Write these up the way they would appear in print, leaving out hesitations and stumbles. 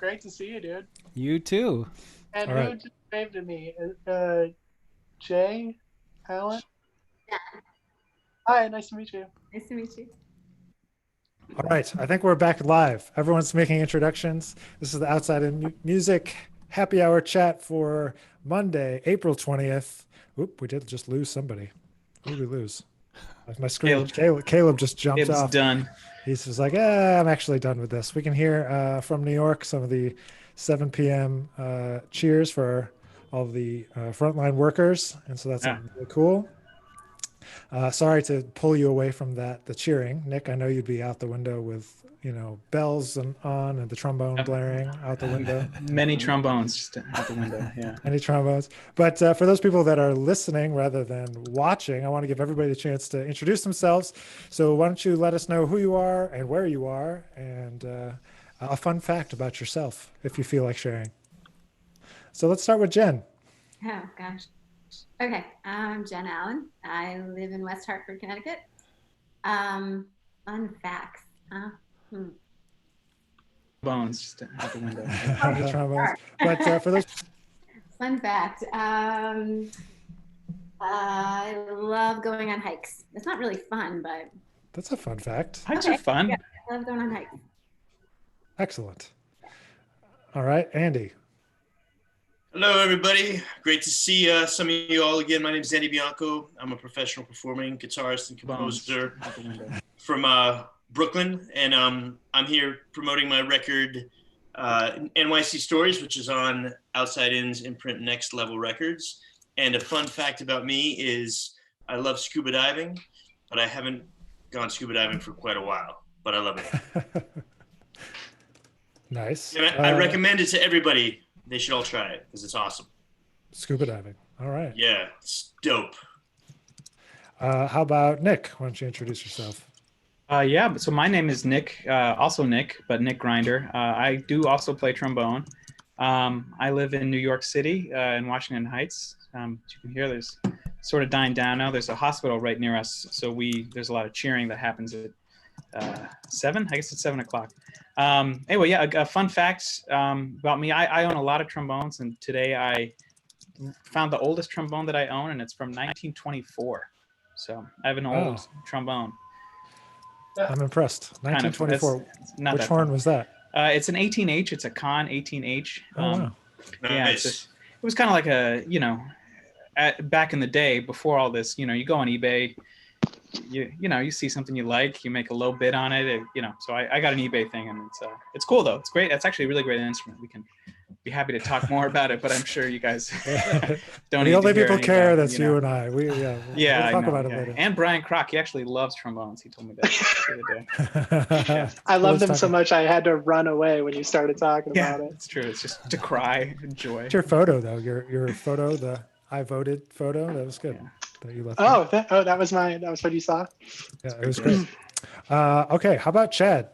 Great to see you, dude. You too. And All who right. just waved at me? Jay Allen. Hi, nice to meet you. Nice to meet you. All right. I think we're back live. Everyone's making introductions. This is the Outside in Music happy hour chat for Monday, April 20th. Oop, we did just lose somebody. Who did we lose? My screen. Caleb just jumped It's off. done. He's just like, I'm actually done with this. We can hear from New York some of the 7 p.m. Cheers for all the frontline workers. And so that's really cool. Sorry to pull you away from the cheering. Nick, I know you'd be out the window with, bells on and the trombone blaring out the window. Many trombones just out the window, yeah. Many trombones. But for those people that are listening rather than watching, I want to give everybody the chance to introduce themselves. So why don't you let us know who you are and where you are and a fun fact about yourself, if you feel like sharing. So let's start with Jen. Oh, gosh. Okay, I'm Jen Allen. I live in West Hartford, Connecticut. Fun facts. Bones just out the window. The trombones. But for those... Fun fact. I love going on hikes. It's not really fun, but... That's a fun fact. Hikes are fun. Yeah, I love going on hikes. Excellent. All right, Andy. Hello, everybody. Great to see some of you all again. My name is Andy Bianco. I'm a professional performing guitarist and composer from Brooklyn, and I'm here promoting my record, NYC Stories, which is on Outside In's imprint Next Level Records. And a fun fact about me is I love scuba diving, but I haven't gone scuba diving for quite a while, but I love it. Nice. And I recommend it to everybody. They should all try it because it's awesome. Scuba diving. All right. Yeah, it's dope. How about Nick? Why don't you introduce yourself? Yeah, so my name is Nick, also Nick, but Nick Grinder. I do also play trombone. I live in New York City in Washington Heights. As you can hear, there's sort of dying down now. There's a hospital right near us, so there's a lot of cheering that happens at 7. I guess it's 7 o'clock. Anyway, yeah, a fun fact about me. I own a lot of trombones, and today I found the oldest trombone that I own, and it's from 1924. So I have an old trombone. I'm impressed. 1924. Which horn fun. Was that? It's an 18H. It's a Conn 18H. Nice. Yeah, it was kind of like a, back in the day before all this, you go on eBay, you see something you like, you make a low bid on it, so I got an eBay thing, and it's cool though. It's great. It's actually a really great instrument. We can be happy to talk more about it, but I'm sure you guys don't. The only people care that, that's you and I. We'll talk about it later. And Brian Kroc, he actually loves trombones. He told me that the other day. I love them so much I had to run away when you started talking about it. It's true. It's just to cry, enjoy. It's your photo though. Your photo, the I voted photo. That was good. Yeah. That you left. That was what you saw. Yeah, it was great. Okay, how about Chad?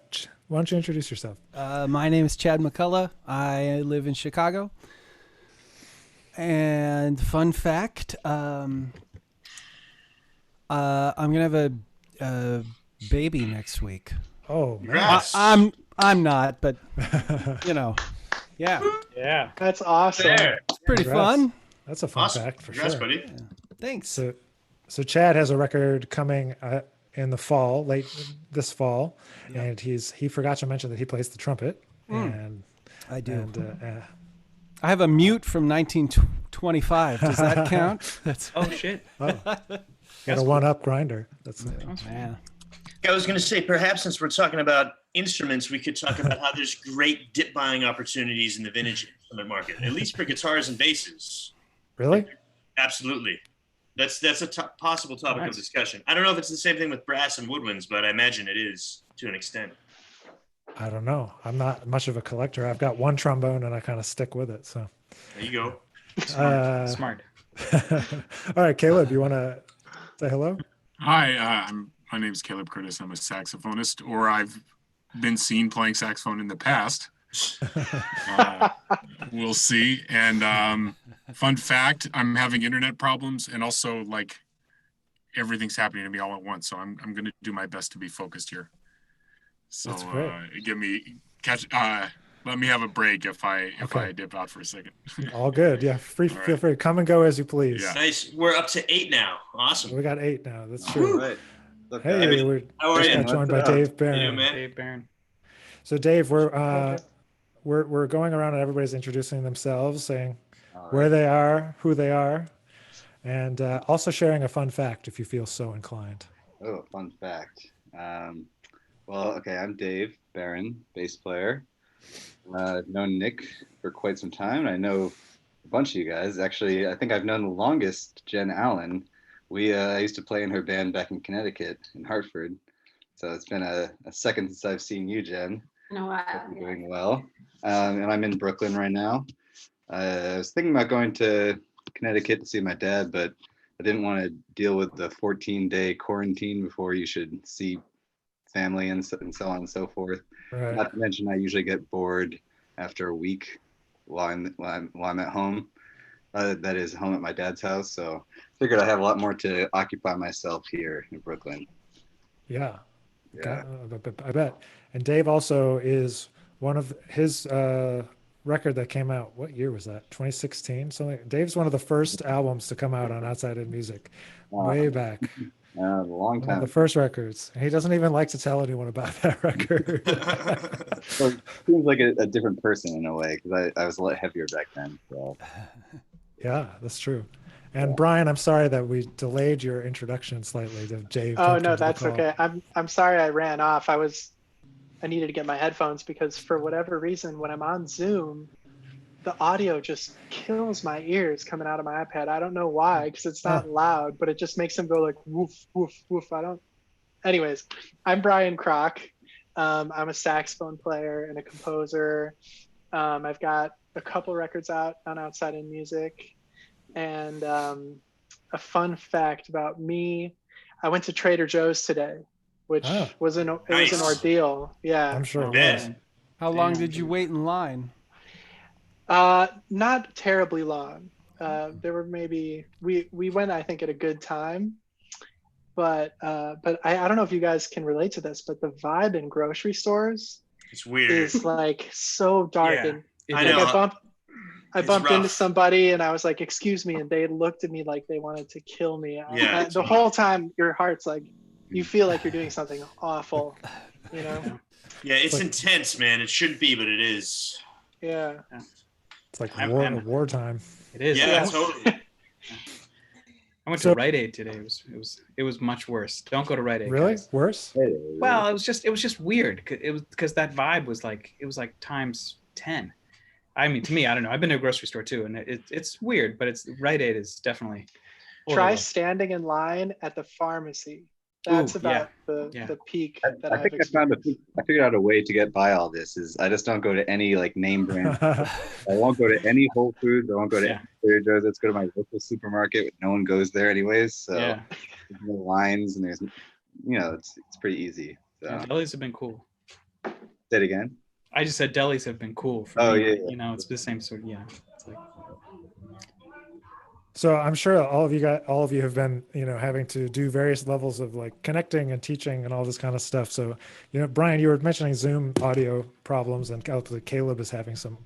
Why don't you introduce yourself? My name is Chad McCullough. I live in Chicago. And fun fact, I'm gonna have a baby next week. Oh, Nice. I'm not, but yeah, Yeah. That's awesome. it's pretty fun. That's a fun Awesome. fact for Congrats, sure. buddy. Yeah. Thanks. So Chad has a record coming in the fall, late this fall, and he forgot to mention that he plays the trumpet. And I do. And, I have a mute from 1925. Does that count? That's Oh shit. got a one-up grinder. That's yeah. I was going to say, perhaps since we're talking about instruments, we could talk about how there's great dip buying opportunities in the vintage instrument market, at least for guitars and basses. really. Absolutely. That's a possible topic of discussion. I don't know if it's the same thing with brass and woodwinds, but I imagine it is to an extent. I don't know. I'm not much of a collector. I've got one trombone and I kind of stick with it. So There you go. Smart. all right, Caleb, you want to say hello? Hi, my name is Caleb Curtis. I'm a saxophonist, or I've been seen playing saxophone in the past. We'll see. And fun fact, I'm having internet problems, and also like everything's happening to me all at once. So I'm going to do my best to be focused here. So That's great. let me have a break if I Okay. dip out for a second. All good. Yeah, free. All right. Feel free. Come and go as you please. Yeah. Nice. We're up to 8 now. Awesome. We got 8 now. That's All true. right. Look, Hey, guys. we're How are just you? got joined by What's up? Dave How you Barron. doing, man? Dave Barron. So Dave, we're going around and everybody's introducing themselves, saying All where right. they are, who they are, and also sharing a fun fact if you feel so inclined. Oh, fun fact. Well, okay, I'm Dave Barron, bass player. I've known Nick for quite some time. I know a bunch of you guys. Actually, I think I've known the longest Jen Allen. I used to play in her band back in Connecticut, in Hartford. So it's been a second since I've seen you, Jen. In a while. Hope you're Yeah. doing well. And I'm in Brooklyn right now. I was thinking about going to Connecticut to see my dad, but I didn't want to deal with the 14-day quarantine before you should see family and so on and so forth. Right. Not to mention, I usually get bored after a week while I'm at home. That is home at my dad's house. So figured I have a lot more to occupy myself here in Brooklyn. Yeah. Yeah. I bet. And Dave also is one of his record that came out. What year was that? 2016. Something. Dave's one of the first albums to come out on Outside in Music, way back. A long One of time. the first records. He doesn't even like to tell anyone about that record. So it seems like a different person in a way, because I was a lot heavier back then. So. Yeah, that's true. And Brian, I'm sorry that we delayed your introduction slightly to Dave. Oh jumped no, into the that's call. okay. I'm sorry I ran off. I needed to get my headphones because for whatever reason, when I'm on Zoom, the audio just kills my ears coming out of my iPad. I don't know why, because it's not loud, but it just makes them go like woof, woof, woof. Anyways, I'm Brian Kroc. I'm a saxophone player and a composer. I've got a couple records out on Outside in Music. And a fun fact about me, I went to Trader Joe's today, which was an ordeal. Yeah. I'm sure. Yeah. It was. How long did you wait in line? Not terribly long. There were maybe we went, I think, at a good time, but I don't know if you guys can relate to this, but the vibe in grocery stores It's weird. is like so dark. Yeah, And I like, know. I It's bumped into rough. somebody and I was like, "Excuse me," and they looked at me like they wanted to kill me. Yeah, The whole time, your heart's like, you feel like you're doing something awful, you know? Yeah, it's Like- intense, man. It shouldn't be, but it is. Yeah. It's like I'm- wartime. It is. Yeah, Yeah. totally. I went So- to Rite Aid today. It was much worse. Don't go to Rite Aid. Really? guys. Worse? Well, it was just weird. It was because that vibe was like times 10. I mean, to me, I don't know. I've been to a grocery store too, and it's weird, but Rite Aid is definitely. Try horrible. standing in line at the pharmacy. That's Ooh, about yeah. the peak that I I've think experienced. I figured out a way to get by all this. Is I just don't go to any like name brand. I won't go to any Whole Foods. I won't go to Yeah. any Trader Joe's. Let's go to my local supermarket. No one goes there anyways. So Yeah, there's no lines and there's, it's pretty easy. So yeah, delis have been cool. say it again. I just said delis have been cool. For Oh, me. yeah. It's the same sort. Yeah, it's like So I'm sure all of you have been, having to do various levels of like connecting and teaching and all this kind of stuff. So, Brian, you were mentioning Zoom audio problems, and Caleb is having some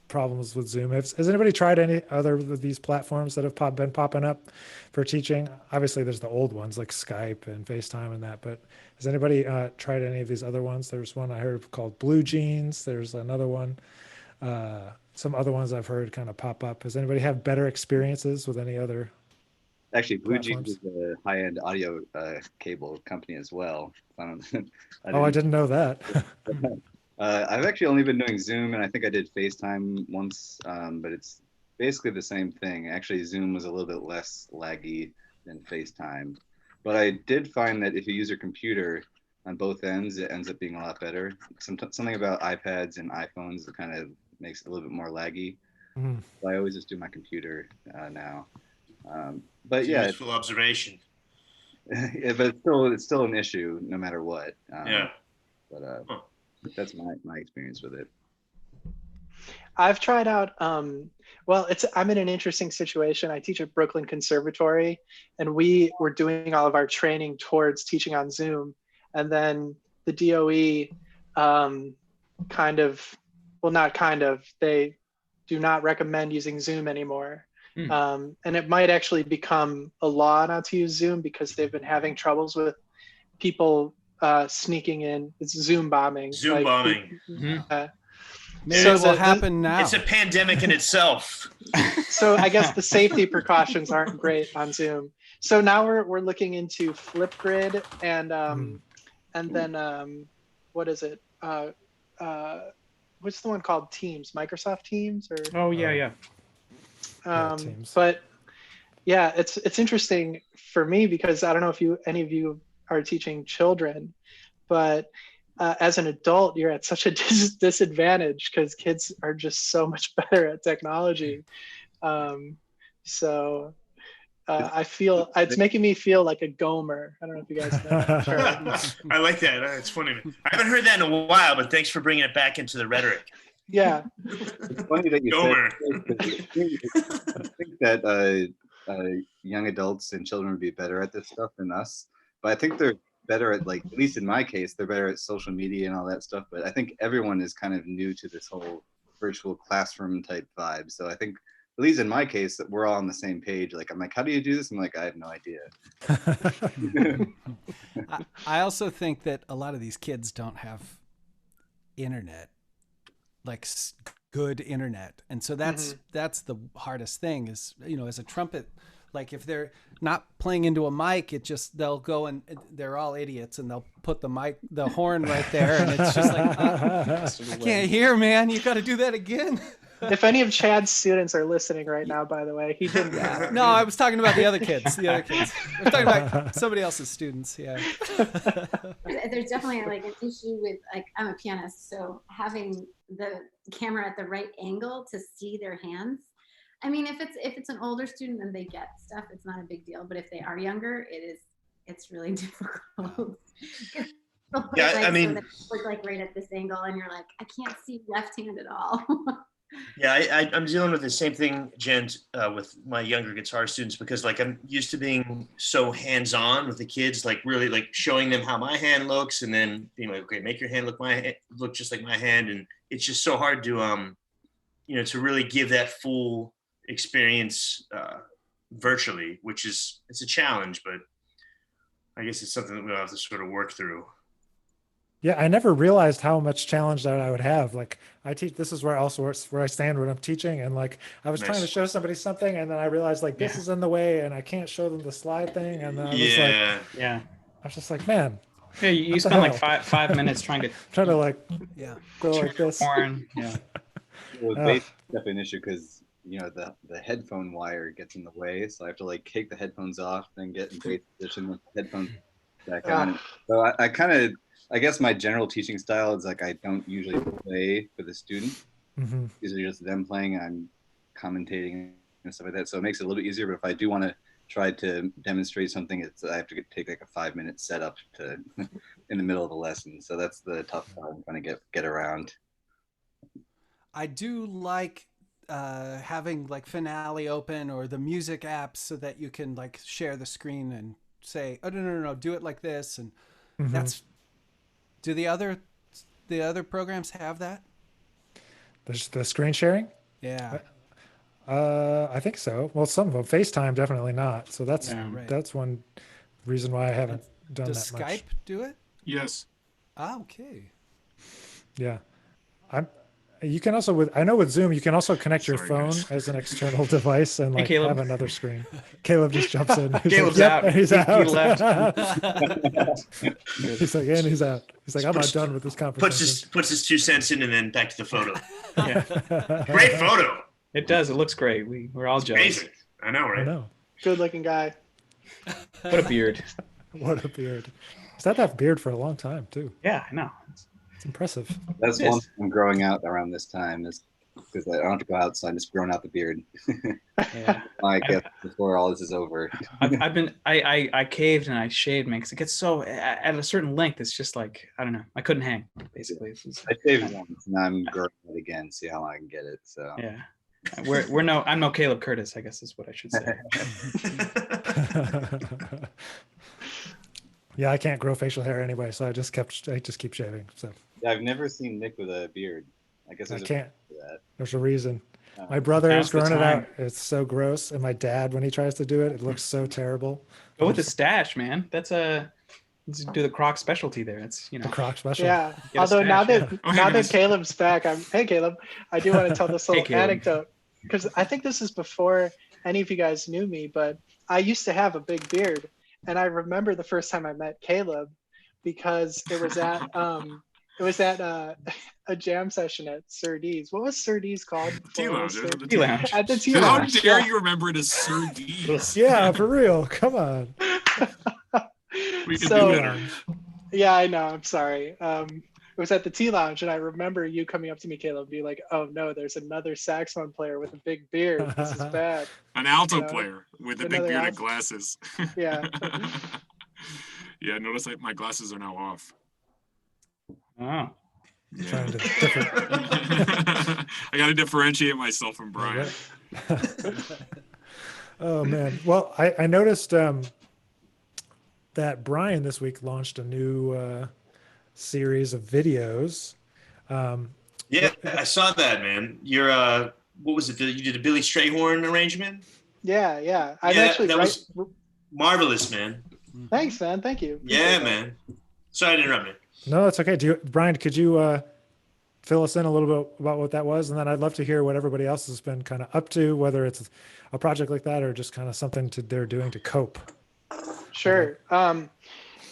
problems with Zoom. Has anybody tried any other of these platforms that have been popping up for teaching? Obviously, there's the old ones like Skype and FaceTime and that, but has anybody tried any of these other ones? There's one I heard called Blue Jeans. There's another one. Some other ones I've heard kind of pop up. Has anybody have better experiences with any other? Actually, Blue Platforms. Jeans is a high-end audio cable company as well. I didn't know that. I've actually only been doing Zoom, and I think I did FaceTime once, but it's basically the same thing. Actually, Zoom was a little bit less laggy than FaceTime, but I did find that if you use your computer on both ends, it ends up being a lot better. Something about iPads and iPhones that kind of makes it a little bit more laggy. Mhm. So I always just do my computer now. But It's a yeah, useful observation. yeah, but it's still an issue no matter what. Yeah. But Huh. that's my experience with it. I've tried out I'm in an interesting situation. I teach at Brooklyn Conservatory, and we were doing all of our training towards teaching on Zoom, and then the DOE kind of well, not kind of, they do not recommend using Zoom anymore. And it might actually become a law not to use Zoom because they've been having troubles with people sneaking in. It's Zoom bombing. Zoom bombing. Maybe So it will the- happen now. It's a pandemic in itself. So I guess the safety precautions aren't great on Zoom. So now we're looking into Flipgrid and then what is it? What's the one called? Teams, Microsoft Teams, or Oh yeah. Teams. but yeah, it's interesting for me because I don't know if any of you are teaching children, but as an adult, you're at such a disadvantage because kids are just so much better at technology. So I feel it's making me feel like a Gomer. I don't know if you guys know that term. I like that. It's funny. I haven't heard that in a while, but thanks for bringing it back into the rhetoric. Yeah. It's funny that you Gomer. I think that young adults and children would be better at this stuff than us, but I think they're better at, like, at least in my case, they're better at social media and all that stuff. But I think everyone is kind of new to this whole virtual classroom type vibe. So I think, at least in my case, that we're all on the same page. Like, I'm like, how do you do this? I'm like, I have no idea. I also think that a lot of these kids don't have internet, like good internet, and so that's the hardest thing. Is, you know, as a trumpet, like if they're not playing into a mic, they'll go and they're all idiots and they'll put the horn right there, and it's just like, I can't hear, man. You got to do that again. If any of Chad's students are listening right now, by the way, he didn't. No, I was talking about the other kids. I was talking about somebody else's students. Yeah. There's definitely like an issue with, like, I'm a pianist, so having the camera at the right angle to see their hands. I mean, if it's an older student and they get stuff, it's not a big deal. But if they are younger, it's really difficult. Yeah, like, I mean, so it's like right at this angle, and you're like, I can't see left hand at all. Yeah, I'm dealing with the same thing, Jen, with my younger guitar students, because like I'm used to being so hands-on with the kids, like really like showing them how my hand looks, and then being like, okay, make your hand look just like my hand, and it's just so hard to to really give that full experience virtually, which it's a challenge, but I guess it's something that we'll have to sort of work through. Yeah, I never realized how much challenge that I would have. Like, I teach, this is where I stand when I'm teaching, and like I was trying to show somebody something, and then I realized like this is in the way, and I can't show them the slide thing, and then I was just like, man. Yeah, you spend like five minutes trying to like go like this. Horn. Yeah. Well, bass is definitely an issue because the headphone wire gets in the way, so I have to like take the headphones off, then get in bass position with the headphones back on. So I guess my general teaching style is like I don't usually play for the student. Usually just them playing, and I'm commentating and stuff like that. So it makes it a little bit easier. But if I do want to try to demonstrate something, I have to take like a 5-minute setup in the middle of the lesson. So that's the tough part I'm trying to get around. I do like having like Finale open or the music apps so that you can like share the screen and say, oh no, do it like this, and that's. Do the other programs have that? The screen sharing? Yeah. I think so. Well, some of them. FaceTime definitely not. So that's one reason why I haven't done Does that much. Does Skype do it? Yes. Ah, okay. Yeah. You can also I know with Zoom you can also connect your phone as an external device and like have another screen. Caleb just jumps in. Caleb's out. He's out. He left. He's like, and he's out. He's like, I'm not done with this conversation. Puts his 2 cents in, and then back to the photo. Yeah. Great photo. It does. It looks great. We're all jealous. Amazing. I know, right? I know. Good looking guy. What a beard. What a beard. He's had that beard for a long time too. Yeah, I know. It's impressive. That's one thing I'm growing out around this time is because I don't have to go out, so I'm just growing out the beard. Yeah. I guess before all this is over. I caved and I shaved, man, because it gets so at a certain length. It's just like, I don't know. I couldn't hang. Basically, I shaved once, and I'm growing it again. See how long I can get it. So yeah, I'm no Caleb Curtis, I guess is what I should say. Yeah, I can't grow facial hair anyway, so I just keep shaving. So yeah, I've never seen Nick with a beard. I guess I there's a can't. for that. There's a reason. My Um, brother is Now's the growing it time. out. It's so gross. And my dad, when he tries to do it, it looks so terrible. Go with the stash, man. That's let's do the Croc specialty there. It's The Croc special. Yeah. Get a Although now stash, that yeah. Oh, hey, now that guys. Caleb's back, hey Caleb, I do want to tell this Hey, little Caleb. anecdote because I think this is before any of you guys knew me, but I used to have a big beard, and I remember the first time I met Caleb because it was at a jam session at Sir D's. What was Sir D's called? Tea before it lounge. was There's Sir- the Tea lounge. At the tea How lounge. dare Yeah. you remember it as Sir D's? Yeah, for real. Come on. We can So- do better. Yeah, I know. I'm sorry. It was at the tea lounge, and I remember you coming up to me, Caleb, and being like, "Oh no, there's another saxophone player with a big beard. This is bad." An alto You know, player with a big another beard and alto. glasses. Yeah. Yeah, notice that my glasses are now off. Oh. Yeah. Trying to different. I got to differentiate myself from Brian. Oh man. Well, I noticed that Brian this week launched a new series of videos. Yeah, I saw that, man. You're what was it? You did a Billy Strayhorn arrangement? Yeah. I'm Yeah, actually that was marvelous, man. Thanks, man. Thank you. Yeah, Appreciate that. man. Sorry to interrupt, man. No, it's okay. Brian, could you fill us in a little bit about what that was? And then I'd love to hear what everybody else has been kind of up to, whether it's a project like that or just kind of something they're doing to cope. Sure.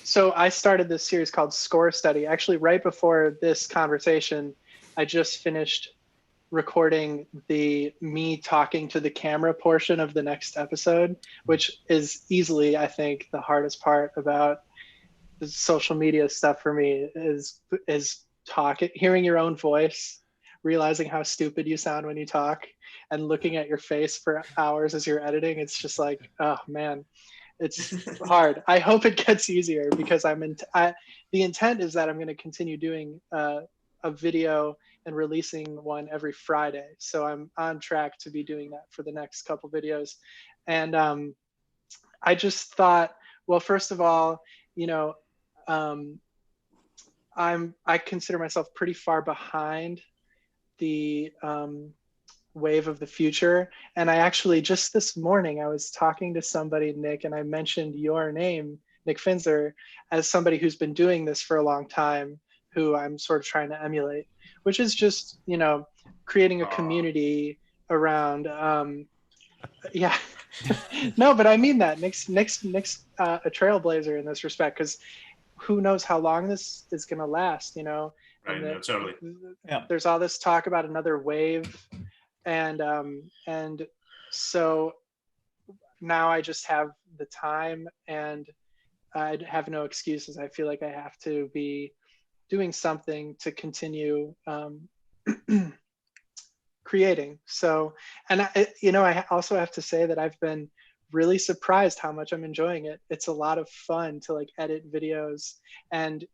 So I started this series called Score Study. Actually, right before this conversation, I just finished recording the me talking to the camera portion of the next episode, which is easily, I think, the hardest part about the social media stuff for me is talking, hearing your own voice, realizing how stupid you sound when you talk, and looking at your face for hours as you're editing. It's just like, oh man, it's hard. I hope it gets easier because the intent is that I'm going to continue doing a video and releasing one every Friday. So I'm on track to be doing that for the next couple videos. And I just thought, well, first of all, you know, I consider myself pretty far behind the wave of the future. And I actually, just this morning, I was talking to somebody, Nick, and I mentioned your name, Nick Finzer, as somebody who's been doing this for a long time, who I'm sort of trying to emulate, which is just, you know, creating a community around, yeah. No, but I mean that. Nick's a trailblazer in this respect, because who knows how long this is going to last, you know? Right, no, totally. Yeah. There's all this talk about another wave. And so now I just have the time and I have no excuses. I feel like I have to be doing something to continue creating. So, and I also have to say that I've been really surprised how much I'm enjoying it. It's a lot of fun to like edit videos, and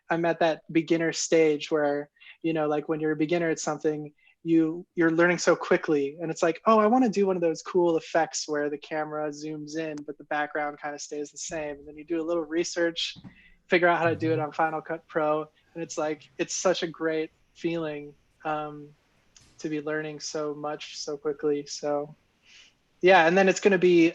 I'm at that beginner stage where, you know, like when you're a beginner at something, you're learning so quickly, and it's like, oh, I want to do one of those cool effects where the camera zooms in but the background kind of stays the same, and then you do a little research, figure out how to do it on Final Cut Pro, and it's like, it's such a great feeling to be learning so much so quickly. So yeah, and then it's going to be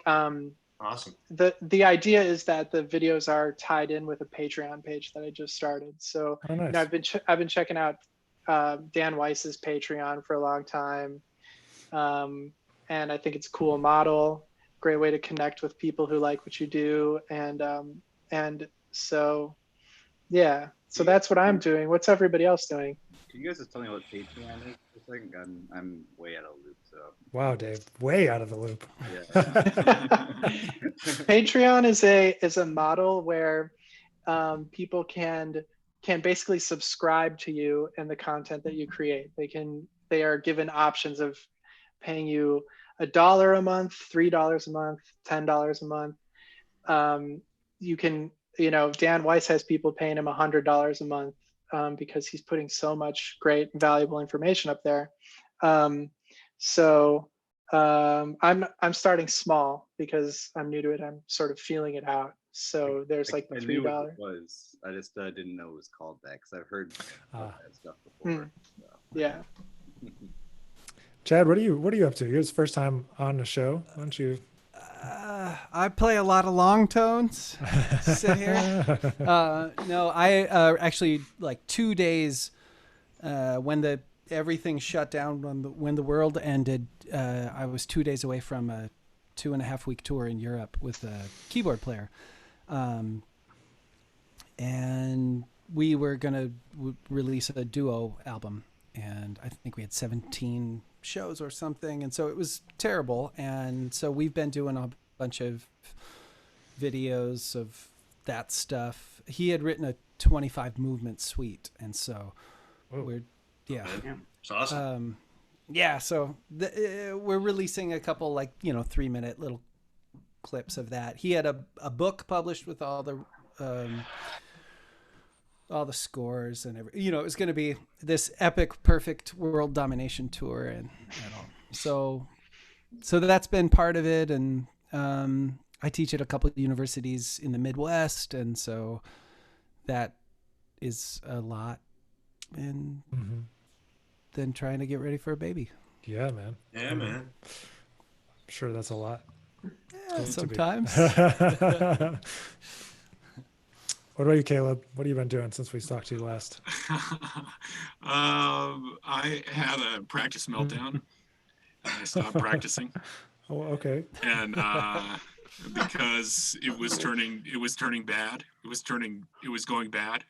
Awesome. The idea is that the videos are tied in with a Patreon page that I just started. So Oh, nice. you know, I've been checking out Dan Weiss's Patreon for a long time, and I think it's a cool model, great way to connect with people who like what you do, and so yeah, so that's what I'm doing. What's everybody else doing? Can you guys just tell me what Patreon is? For a second? I'm way out of the loop. So Wow, Dave, way out of the loop. yeah. Patreon is a model where people can basically subscribe to you and the content that you create. They are given options of paying you $1 a month, $3 a month, $10 a month. You can, you know, Dan Weiss has people paying him $100 a month because he's putting so much great, valuable information up there. So I'm starting small because I'm new to it. I'm sort of feeling it out. So there's like the I knew $3. what it was. I just didn't know it was called that because I've heard about that stuff before. So. Yeah. Chad, what are you up to? It's first time on the show. Why don't you? I play a lot of long tones. Sit here. No, I actually like 2 days when everything shut down when the world ended. I was 2 days away from a 2.5-week tour in Europe with a keyboard player, and we were gonna release a duo album, and I think we had 17 shows or something, and so it was terrible. And so we've been doing a bunch of videos of that stuff. He had written a 25 movement suite, and so we're It's awesome. So we're releasing a couple 3-minute little clips of that. He had a book published with all the scores and it was going to be this epic, perfect world domination tour and all. So that's been part of it. And I teach at a couple of universities in the Midwest, and so that is a lot. And then trying to get ready for a baby. Yeah, man. Yeah, man. I'm sure that's a lot. Yeah, sometimes. What about you, Caleb? What have you been doing since we talked to you last? I had a practice meltdown. I stopped practicing. Oh, okay. And because it was turning bad. It was going bad.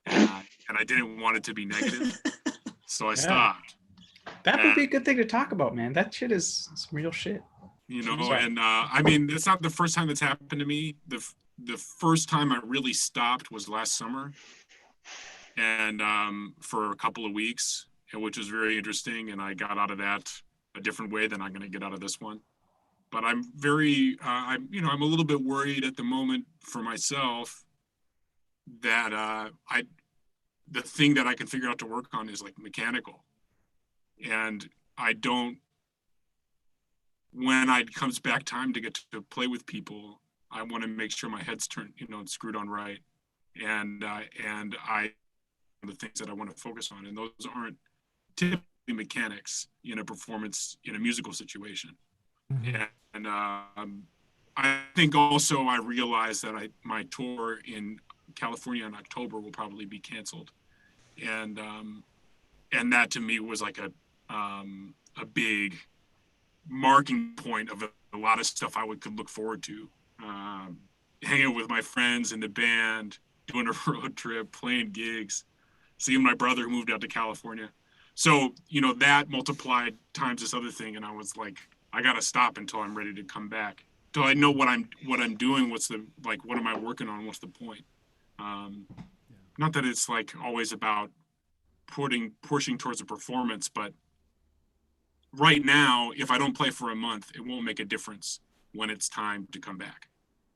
And I didn't want it to be negative. So I stopped. That would be a good thing to talk about, man. That shit is some real shit. And I mean, it's not the first time that's happened to me. The first time I really stopped was last summer, and for a couple of weeks, which was very interesting. And I got out of that a different way than I'm going to get out of this one. But I'm very, I'm a little bit worried at the moment for myself that the thing that I can figure out to work on is like mechanical, and when it comes back time to get to play with people, I want to make sure my head's turned, screwed on right. And the things that I want to focus on, and those aren't typically mechanics in a performance, in a musical situation. And I think also I realized that my tour in California in October will probably be canceled. And that to me was like a big marking point of a lot of stuff I could look forward to. Hanging out with my friends in the band, doing a road trip, playing gigs, seeing my brother who moved out to California. So, that multiplied times this other thing. And I was like, I got to stop until I'm ready to come back. Till I know what I'm doing. What am I working on? What's the point? Not that it's like always about pushing towards a performance, but right now, if I don't play for a month, it won't make a difference when it's time to come back.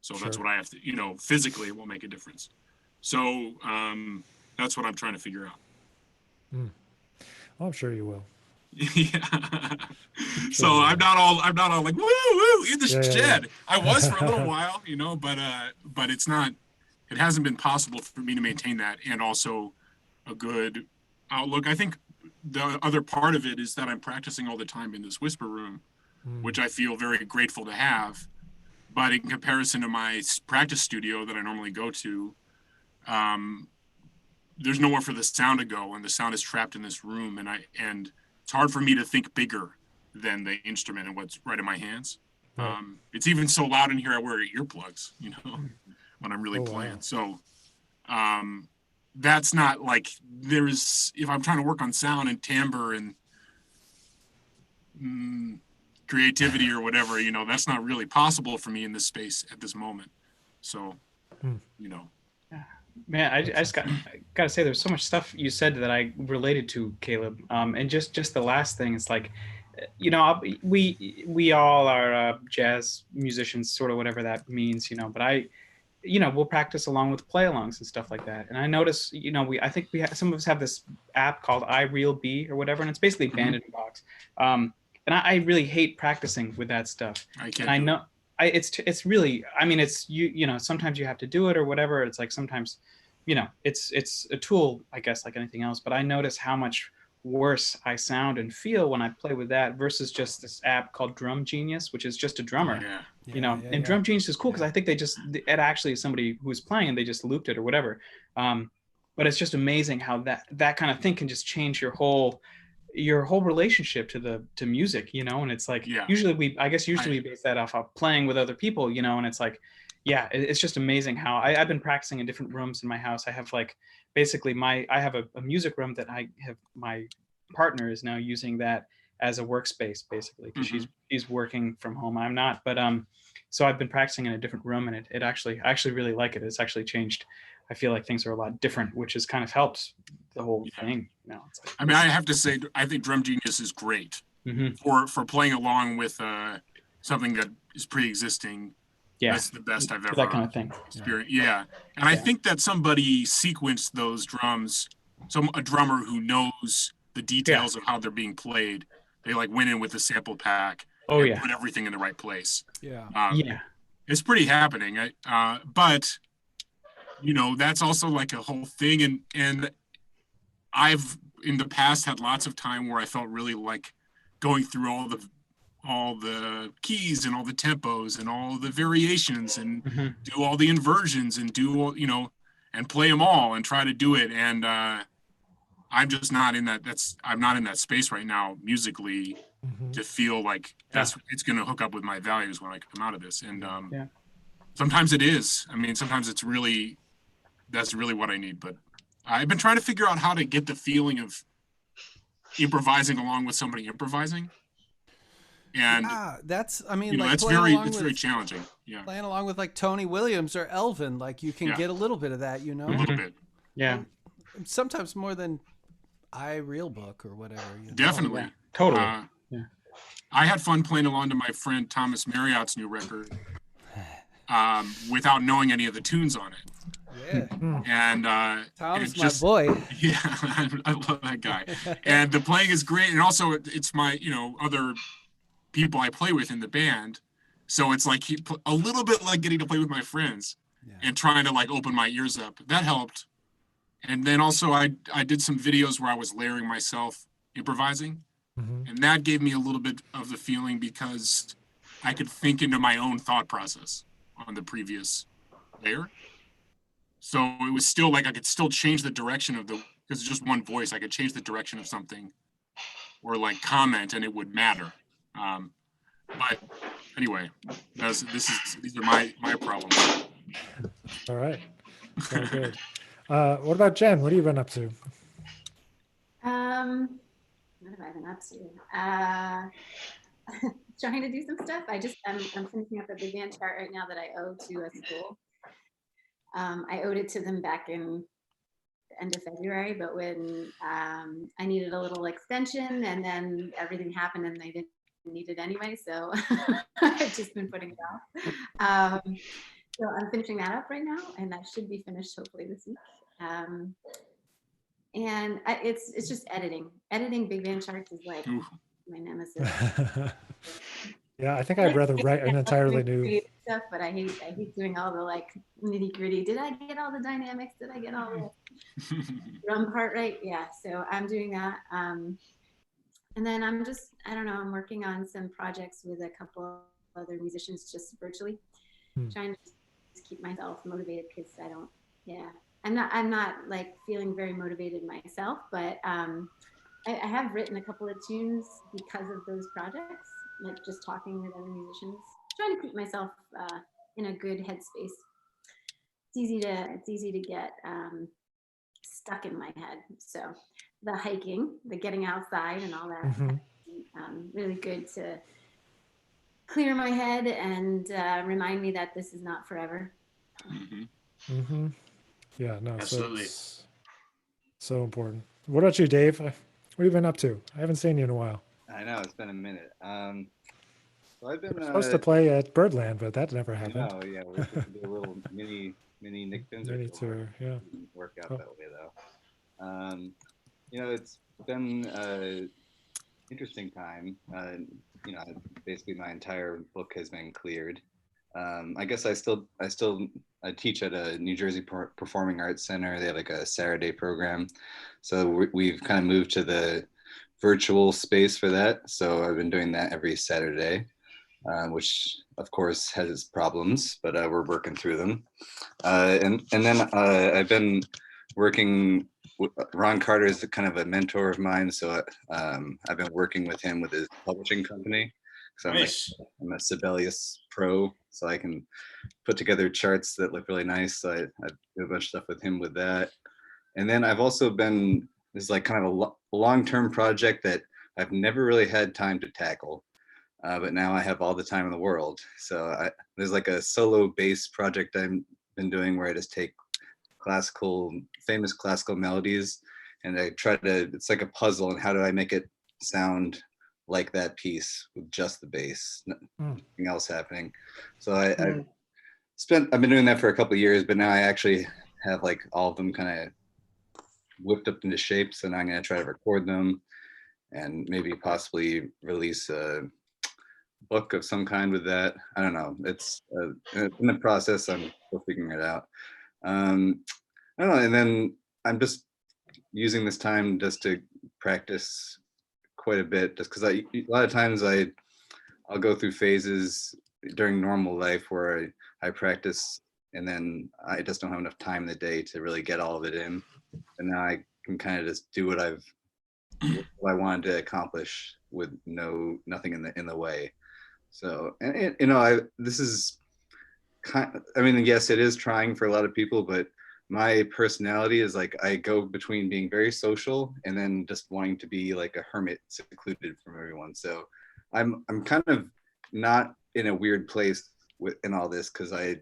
So that's what I have to, physically it won't make a difference. So that's what I'm trying to figure out. Well, I'm sure you will. Yeah. So I'm not all like woo woo in the shed. Yeah. I was for a little while, but it hasn't been possible for me to maintain that, and also a good outlook. I think the other part of it is that I'm practicing all the time in this whisper room, which I feel very grateful to have. But in comparison to my practice studio that I normally go to, there's nowhere for the sound to go, and the sound is trapped in this room. And it's hard for me to think bigger than the instrument and what's right in my hands. Right. It's even so loud in here, I wear earplugs, when I'm really playing. Wow. So that's not like if I'm trying to work on sound and timbre and creativity or whatever, that's not really possible for me in this space at this moment. So, Man, I just got to say, there's so much stuff you said that I related to, Caleb. And just the last thing, it's like, we all are jazz musicians, sort of whatever that means, but we'll practice along with play-alongs and stuff like that. And I notice, I think some of us have this app called iRealB or whatever, and it's basically Band in Box. And I really hate practicing with that stuff. I know it's really, it's sometimes you have to do it or whatever. It's like sometimes, it's a tool, I guess, like anything else. But I notice how much worse I sound and feel when I play with that versus just this app called Drum Genius, which is just a drummer. Yeah. And Drum Genius is cool because I think it actually is somebody who's playing and they just looped it or whatever. But it's just amazing how that kind of thing can just change your whole relationship to music, and it's like usually we base that off of playing with other people, and it's like, it's just amazing how I've been practicing in different rooms in my house. I have like basically I have a music room that I have, my partner is now using that as a workspace basically because she's working from home. I'm not, but so I've been practicing in a different room, and I actually really like it. It's actually changed. I feel like things are a lot different, which has kind of helped the whole thing. It's like, I mean, I have to say, I think Drum Genius is great for playing along with something that is pre-existing. Yeah, that's the best I've ever that kind of thing. Experienced. Yeah, and I think that somebody sequenced those drums. A drummer who knows the details of how they're being played. They like went in with a sample pack. And put everything in the right place. It's pretty happening. But that's also like a whole thing, and I've in the past had lots of time where I felt really like going through all the keys and all the tempos and all the variations and do all the inversions and do and play them all and try to do it, and I'm just not in that. I'm not in that space right now musically to feel like it's going to hook up with my values when I come out of this. And sometimes it is. I mean, sometimes that's really what I need. But I've been trying to figure out how to get the feeling of improvising along with somebody improvising. And that's like it's very challenging. Yeah, playing along with like Tony Williams or Elvin, like you can get a little bit of that, a little bit. Yeah, and sometimes more than Real Book or whatever. Definitely, totally. I had fun playing along to my friend Thomas Marriott's new record without knowing any of the tunes on it. Yeah. And Tom's my boy. Yeah, I love that guy. And the playing is great, and also it's my other people I play with in the band, so it's like a little bit like getting to play with my friends and trying to like open my ears up. That helped. And then also I did some videos where I was layering myself improvising, and that gave me a little bit of the feeling because I could think into my own thought process on the previous layer. So it was still like I could still change the direction of because it's just one voice. I could change the direction of something or like comment and it would matter. But anyway, these are my problems. All right. Sounds good. What about Jen? What have you been up to? What have I been up to? Trying to do some stuff. I'm finishing up a big band chart right now that I owe to a school. I owed it to them back in the end of February, but when I needed a little extension and then everything happened and they didn't need it anyway, so I've just been putting it off. So I'm finishing that up right now, and that should be finished hopefully this week. And it's just editing. Editing big band charts is like my nemesis. Yeah, I think I'd rather write an entirely new stuff, but I hate doing all the like nitty gritty. Did I get all the dynamics? Did I get all the drum part right? Yeah, so I'm doing that. And then I'm I'm working on some projects with a couple of other musicians just virtually, trying to just keep myself motivated because I'm not like feeling very motivated myself, but I have written a couple of tunes because of those projects, like just talking with other musicians, trying to keep myself in a good headspace. It's easy to get stuck in my head. So the hiking, the getting outside and all that, really good to clear my head and remind me that this is not forever. Yeah, no, absolutely. So important. What about you, Dave? What have you been up to? I haven't seen you in a while. I know, it's been a minute. So I've been supposed to play at Birdland, but that never happened. Oh yeah, we're supposed to do a little mini Nick Binzer mini tour. Yeah, didn't work out that way though. It's been an interesting time. Basically my entire book has been cleared. I guess I teach at a New Jersey Performing Arts Center. They have like a Saturday program. So we've kind of moved to the virtual space for that. So I've been doing that every Saturday, which of course has its problems, but we're working through them. And then I've been working. Ron Carter is kind of a mentor of mine, so I've been working with him with his publishing company. So Nice. I'm a Sibelius pro, so I can put together charts that look really nice. So I do a bunch of stuff with him with that. And then I've also been, this is like kind of a long-term project that I've never really had time to tackle, but now I have all the time in the world. So there's like a solo bass project I've been doing where I just take famous classical melodies, and I try to, it's like a puzzle, and how do I make it sound like that piece with just the bass, nothing else happening. So I've been doing that for a couple of years, but now I actually have like all of them kind of whipped up into shape. So now I'm going to try to record them and maybe possibly release a book of some kind with that. I don't know. It's in the process. I'm still figuring it out. I don't know. And then I'm just using this time just to practice quite a bit, just because a lot of times I'll go through phases during normal life where I practice and then I just don't have enough time in the day to really get all of it in. And now I can kind of just do what I wanted to accomplish with nothing in the way. So, and this is I mean, yes, it is trying for a lot of people, but my personality is like, I go between being very social and then just wanting to be like a hermit, secluded from everyone. So I'm kind of not in a weird place in all this, because I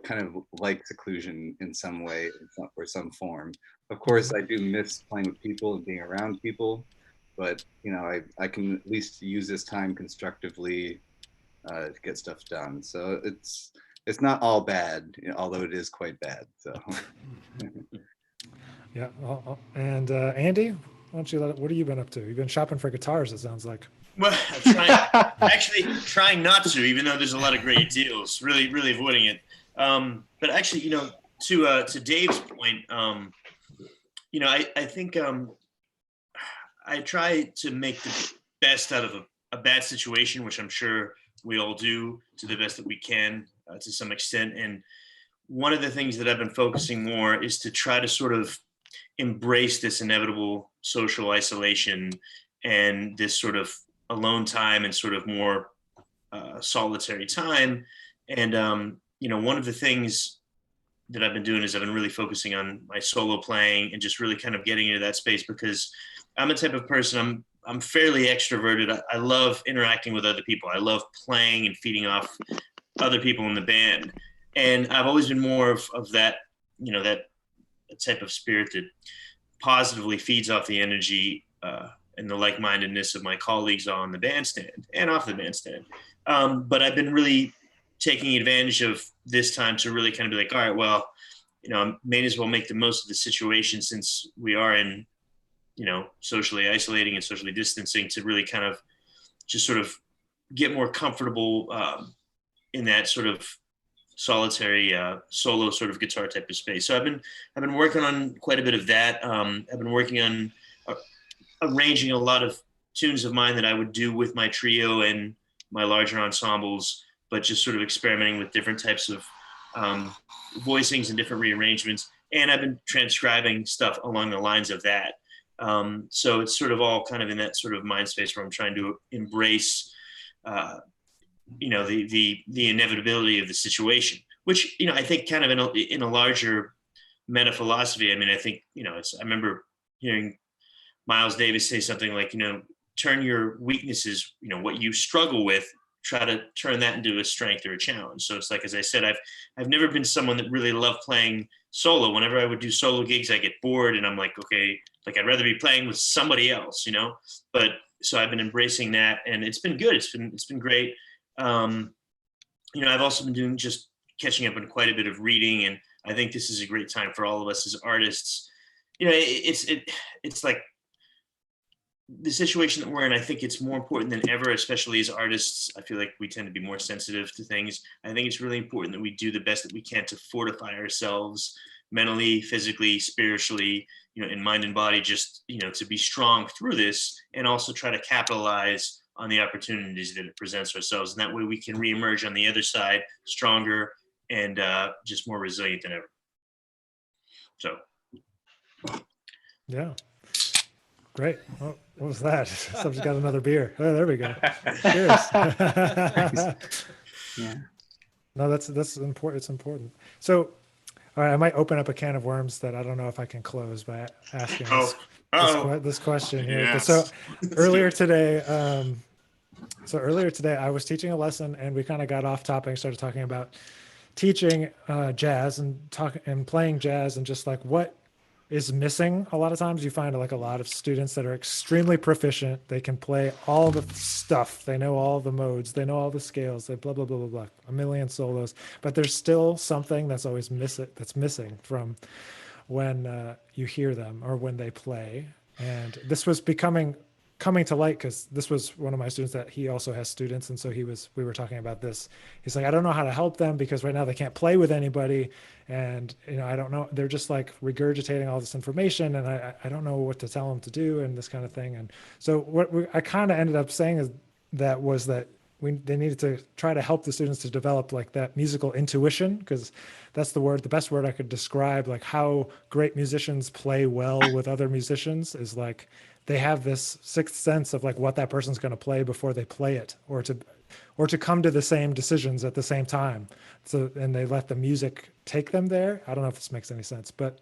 kind of like seclusion in some way or some form. Of course, I do miss playing with people and being around people, but I can at least use this time constructively to get stuff done. So it's not all bad, although it is quite bad. So yeah. And Andy, why don't you what have you been up to? You've been shopping for guitars, it sounds like. Well, trying not to, even though there's a lot of great deals. Really avoiding it. But actually, to Dave's point, I think I try to make the best out of a bad situation, which I'm sure we all do to the best that we can to some extent. And one of the things that I've been focusing more is to try to sort of embrace this inevitable social isolation and this sort of alone time and sort of more solitary time. And, one of the things that I've been doing is I've been really focusing on my solo playing and just really kind of getting into that space, because I'm a type of person, I'm fairly extroverted. I love interacting with other people. I love playing and feeding off other people in the band. And I've always been more of that, that type of spirit that positively feeds off the energy and the like-mindedness of my colleagues on the bandstand and off the bandstand. But I've been really taking advantage of this time to really kind of be like, all right, well, I may as well make the most of the situation, since we are in, socially isolating and socially distancing, to really kind of just sort of get more comfortable in that sort of solitary solo sort of guitar type of space. So I've been working on quite a bit of that. I've been working on arranging a lot of tunes of mine that I would do with my trio and my larger ensembles, but just sort of experimenting with different types of voicings and different rearrangements. And I've been transcribing stuff along the lines of that. So it's sort of all kind of in that sort of mind space where I'm trying to embrace, the inevitability of the situation, which, I think kind of in a larger meta philosophy. I mean, I think, I remember hearing Miles Davis say something like, turn your weaknesses, what you struggle with, try to turn that into a strength or a challenge. So it's like, as I said, I've never been someone that really loved playing solo. Whenever I would do solo gigs, I get bored and I'm like, okay, like I'd rather be playing with somebody else, but so I've been embracing that, and it's been good. It's been great. I've also been just catching up on quite a bit of reading, and I think this is a great time for all of us as artists. It's like the situation that we're in, I think it's more important than ever, especially as artists. I feel like we tend to be more sensitive to things. I think it's really important that we do the best that we can to fortify ourselves mentally, physically, spiritually, in mind and body, just, to be strong through this, and also try to capitalize on the opportunities that it presents ourselves. And that way we can reemerge on the other side stronger and just more resilient than ever. So. Yeah. Great. Oh, what was that? Somebody's got another beer. Oh, there we go. Cheers. Yeah. No, that's important. It's important. So, all right, I might open up a can of worms that I don't know if I can close by asking this question here. Yes. So earlier today, I was teaching a lesson, and we kind of got off topic and started talking about teaching jazz and playing jazz, and just like what is missing. A lot of times you find like a lot of students that are extremely proficient. They can play all the stuff. They know all the modes. They know all the scales. They blah, blah, blah, blah, blah, a million solos. But there's still something that's always missing from when you hear them or when they play. And this was coming to light because this was one of my students that he also has students. And so we were talking about this. He's like, I don't know how to help them because right now they can't play with anybody. And, I don't know, they're just like regurgitating all this information, and I don't know what to tell them to do and this kind of thing. And so what I kind of ended up saying is that they needed to try to help the students to develop like that musical intuition, because that's the best word I could describe like how great musicians play well with other musicians is like they have this sixth sense of like what that person's going to play before they play it, or to come to the same decisions at the same time. So, and they let the music take them there. I don't know if this makes any sense, but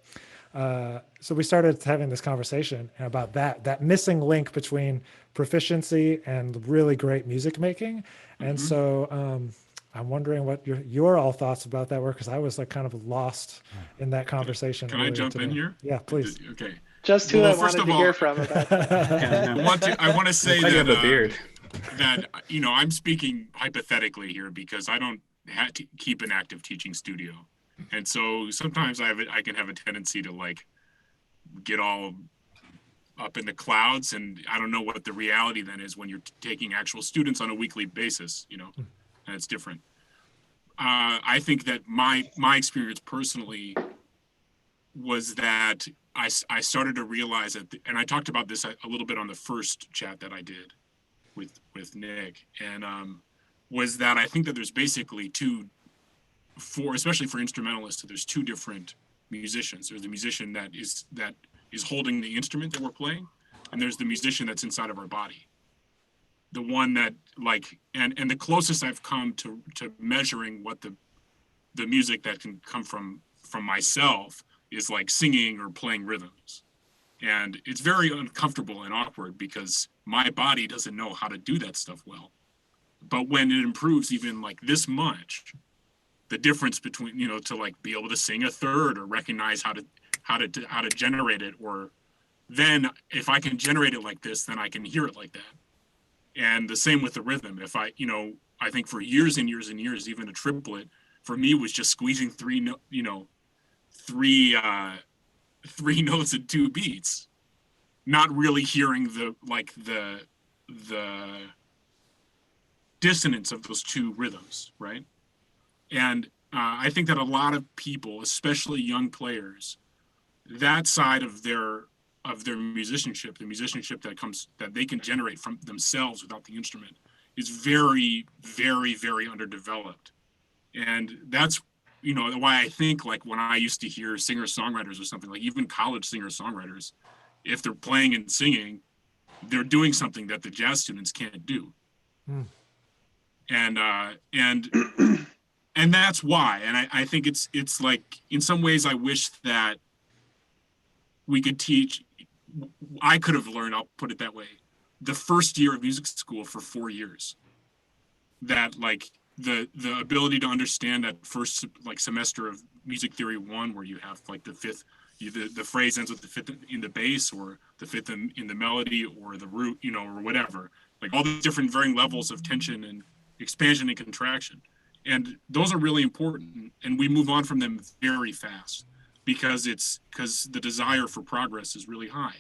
so we started having this conversation about that missing link between proficiency and really great music making. And so I'm wondering what your all thoughts about that were, because I was like kind of lost in that conversation. Can I jump in here? Yeah, please. Okay. Just who I wanted to hear from about that. I want to say I have a beard. that I'm speaking hypothetically here because I don't have to keep an active teaching studio, and so sometimes I can have a tendency to like get all up in the clouds, and I don't know what the reality then is when you're taking actual students on a weekly basis, and it's different. I think that my experience personally was that I started to realize that, and I talked about this a little bit on the first chat that I did with Nick, and was that I think that there's basically especially for instrumentalists, there's two different musicians. There's the musician that is holding the instrument that we're playing, and there's the musician that's inside of our body. The one that like, and the closest I've come to measuring what the music that can come from myself is like singing or playing rhythms. And it's very uncomfortable and awkward because my body doesn't know how to do that stuff well. But when it improves even like this much, the difference between, to like be able to sing a third or recognize how to generate it, or then if I can generate it like this, then I can hear it like that. And the same with the rhythm. If I think for years and years and years, even a triplet for me was just squeezing three notes and two beats, not really hearing the dissonance of those two rhythms, right? And I think that a lot of people, especially young players, that side of their musicianship, the musicianship that they can generate from themselves without the instrument, is very, very, very underdeveloped. And that's why I think like when I used to hear singer-songwriters or something, like even college singer-songwriters, if they're playing and singing, they're doing something that the jazz students can't do. And that's why. And I think it's like, in some ways I wish that we could teach, I could have learned, I'll put it that way, the first year of music school for 4 years. That like the ability to understand that first like semester of music theory 1, where you have like the fifth, the phrase ends with the fifth in the bass, or the fifth in the melody, or the root, or whatever, like all the different varying levels of tension and expansion and contraction. And those are really important, and we move on from them very fast because the desire for progress is really high.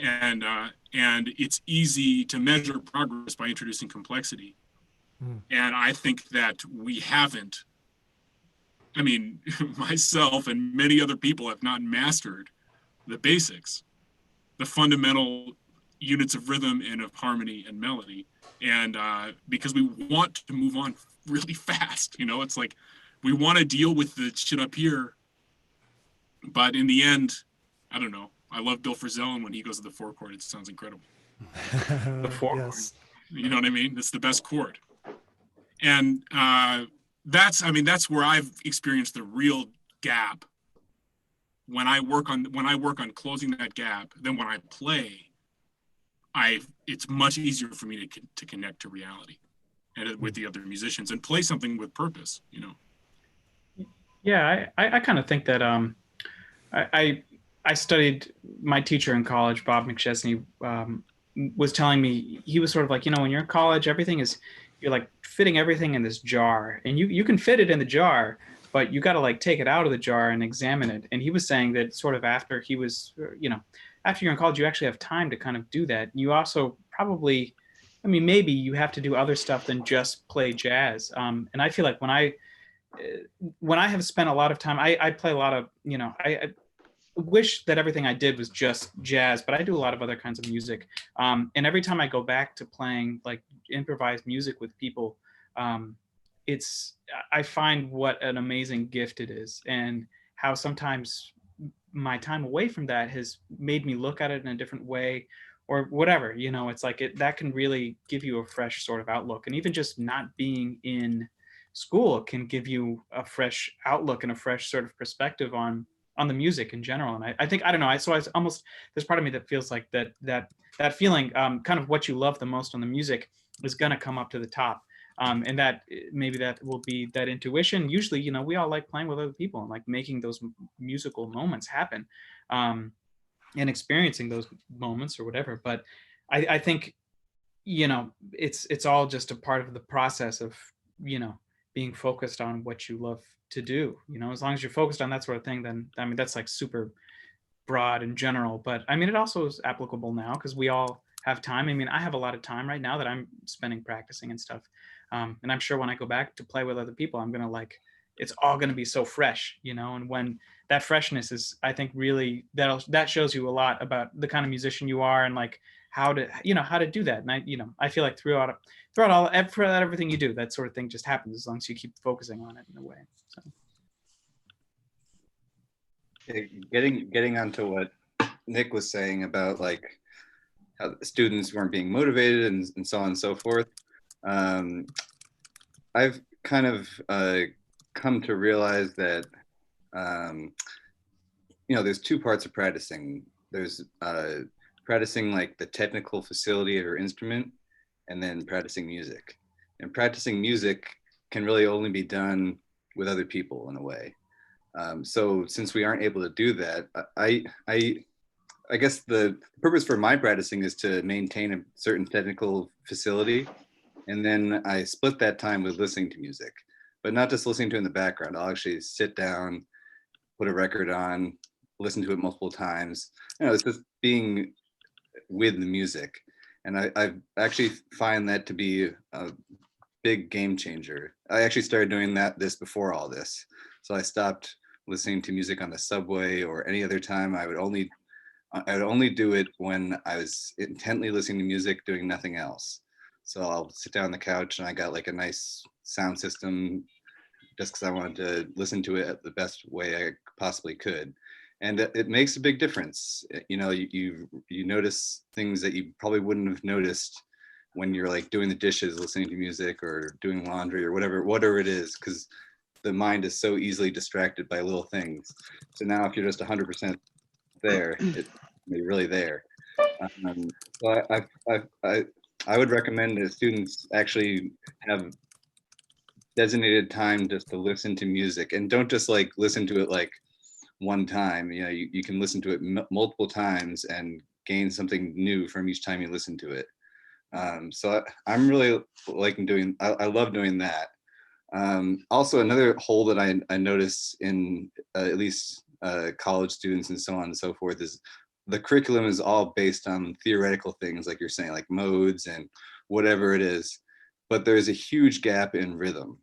and it's easy to measure progress by introducing complexity. And I think that we haven't. I mean, myself and many other people have not mastered the basics, the fundamental units of rhythm and of harmony and melody. And because we want to move on really fast, you know, it's like we want to deal with the shit up here. But in the end, I don't know. I love Bill Frisell, and when he goes to the 4 chord, it sounds incredible. The 4 chord. You know what I mean? It's the best chord. And that's where I've experienced the real gap. When I work on closing that gap, then when I play, it's much easier for me to connect to reality and with the other musicians and play something with purpose, you know? Yeah, I kind of think that I studied, my teacher in college, Bob McChesney, was telling me, he was sort of like, you know, when you're in college, you're like fitting everything in this jar, and you can fit it in the jar, but you got to like take it out of the jar and examine it. And he was saying that sort of after you're in college, you actually have time to kind of do that. You also probably, maybe you have to do other stuff than just play jazz. And I feel like when I have spent a lot of time, I play a lot of, I wish that everything I did was just jazz, but I do a lot of other kinds of music. And every time I go back to playing like improvised music with people, I find what an amazing gift it is, and how sometimes my time away from that has made me look at it in a different way, or whatever, it's like that can really give you a fresh sort of outlook. And even just not being in school can give you a fresh outlook and a fresh sort of perspective on the music in general. And I think, I don't know, so I almost, there's part of me that feels like that feeling, kind of what you love the most on the music is going to come up to the top. And that maybe that will be that intuition. Usually, we all like playing with other people and like making those musical moments happen, and experiencing those moments or whatever. But I think, it's all just a part of the process of, being focused on what you love to do. As long as you're focused on that sort of thing, then that's like super broad and general. But it also is applicable now because we all have time. I have a lot of time right now that I'm spending practicing and stuff. And I'm sure when I go back to play with other people, I'm going to it's all going to be so fresh, and when that freshness is, I think really that shows you a lot about the kind of musician you are and like how to do that. And I feel like throughout everything you do, that sort of thing just happens as long as you keep focusing on it in a way. So. Getting onto what Nick was saying about like how the students weren't being motivated and so on and so forth. I've kind of come to realize that, there's 2 parts of practicing. There's practicing like the technical facility of your instrument, and then practicing music. And practicing music can really only be done with other people in a way. So since we aren't able to do that, I guess the purpose for my practicing is to maintain a certain technical facility. And then I split that time with listening to music, but not just listening to it in the background. I'll actually sit down, put a record on, listen to it multiple times. It's just being with the music. And I actually find that to be a big game changer. I actually started doing this before all this. So I stopped listening to music on the subway or any other time. I would only do it when I was intently listening to music, doing nothing else. So I'll sit down on the couch and I got like a nice sound system just because I wanted to listen to it the best way I possibly could. And it makes a big difference. You notice things that you probably wouldn't have noticed when you're like doing the dishes, listening to music, or doing laundry or whatever it is, because the mind is so easily distracted by little things. So now if you're just 100% there, you're really there. So I would recommend that students actually have designated time just to listen to music, and don't just like listen to it like one time. You can listen to it multiple times and gain something new from each time you listen to it. So I'm really liking doing, I love doing that. Also another hole that I notice in at least college students and so on and so forth is the curriculum is all based on theoretical things, like you're saying, like modes and whatever it is. But there's a huge gap in rhythm,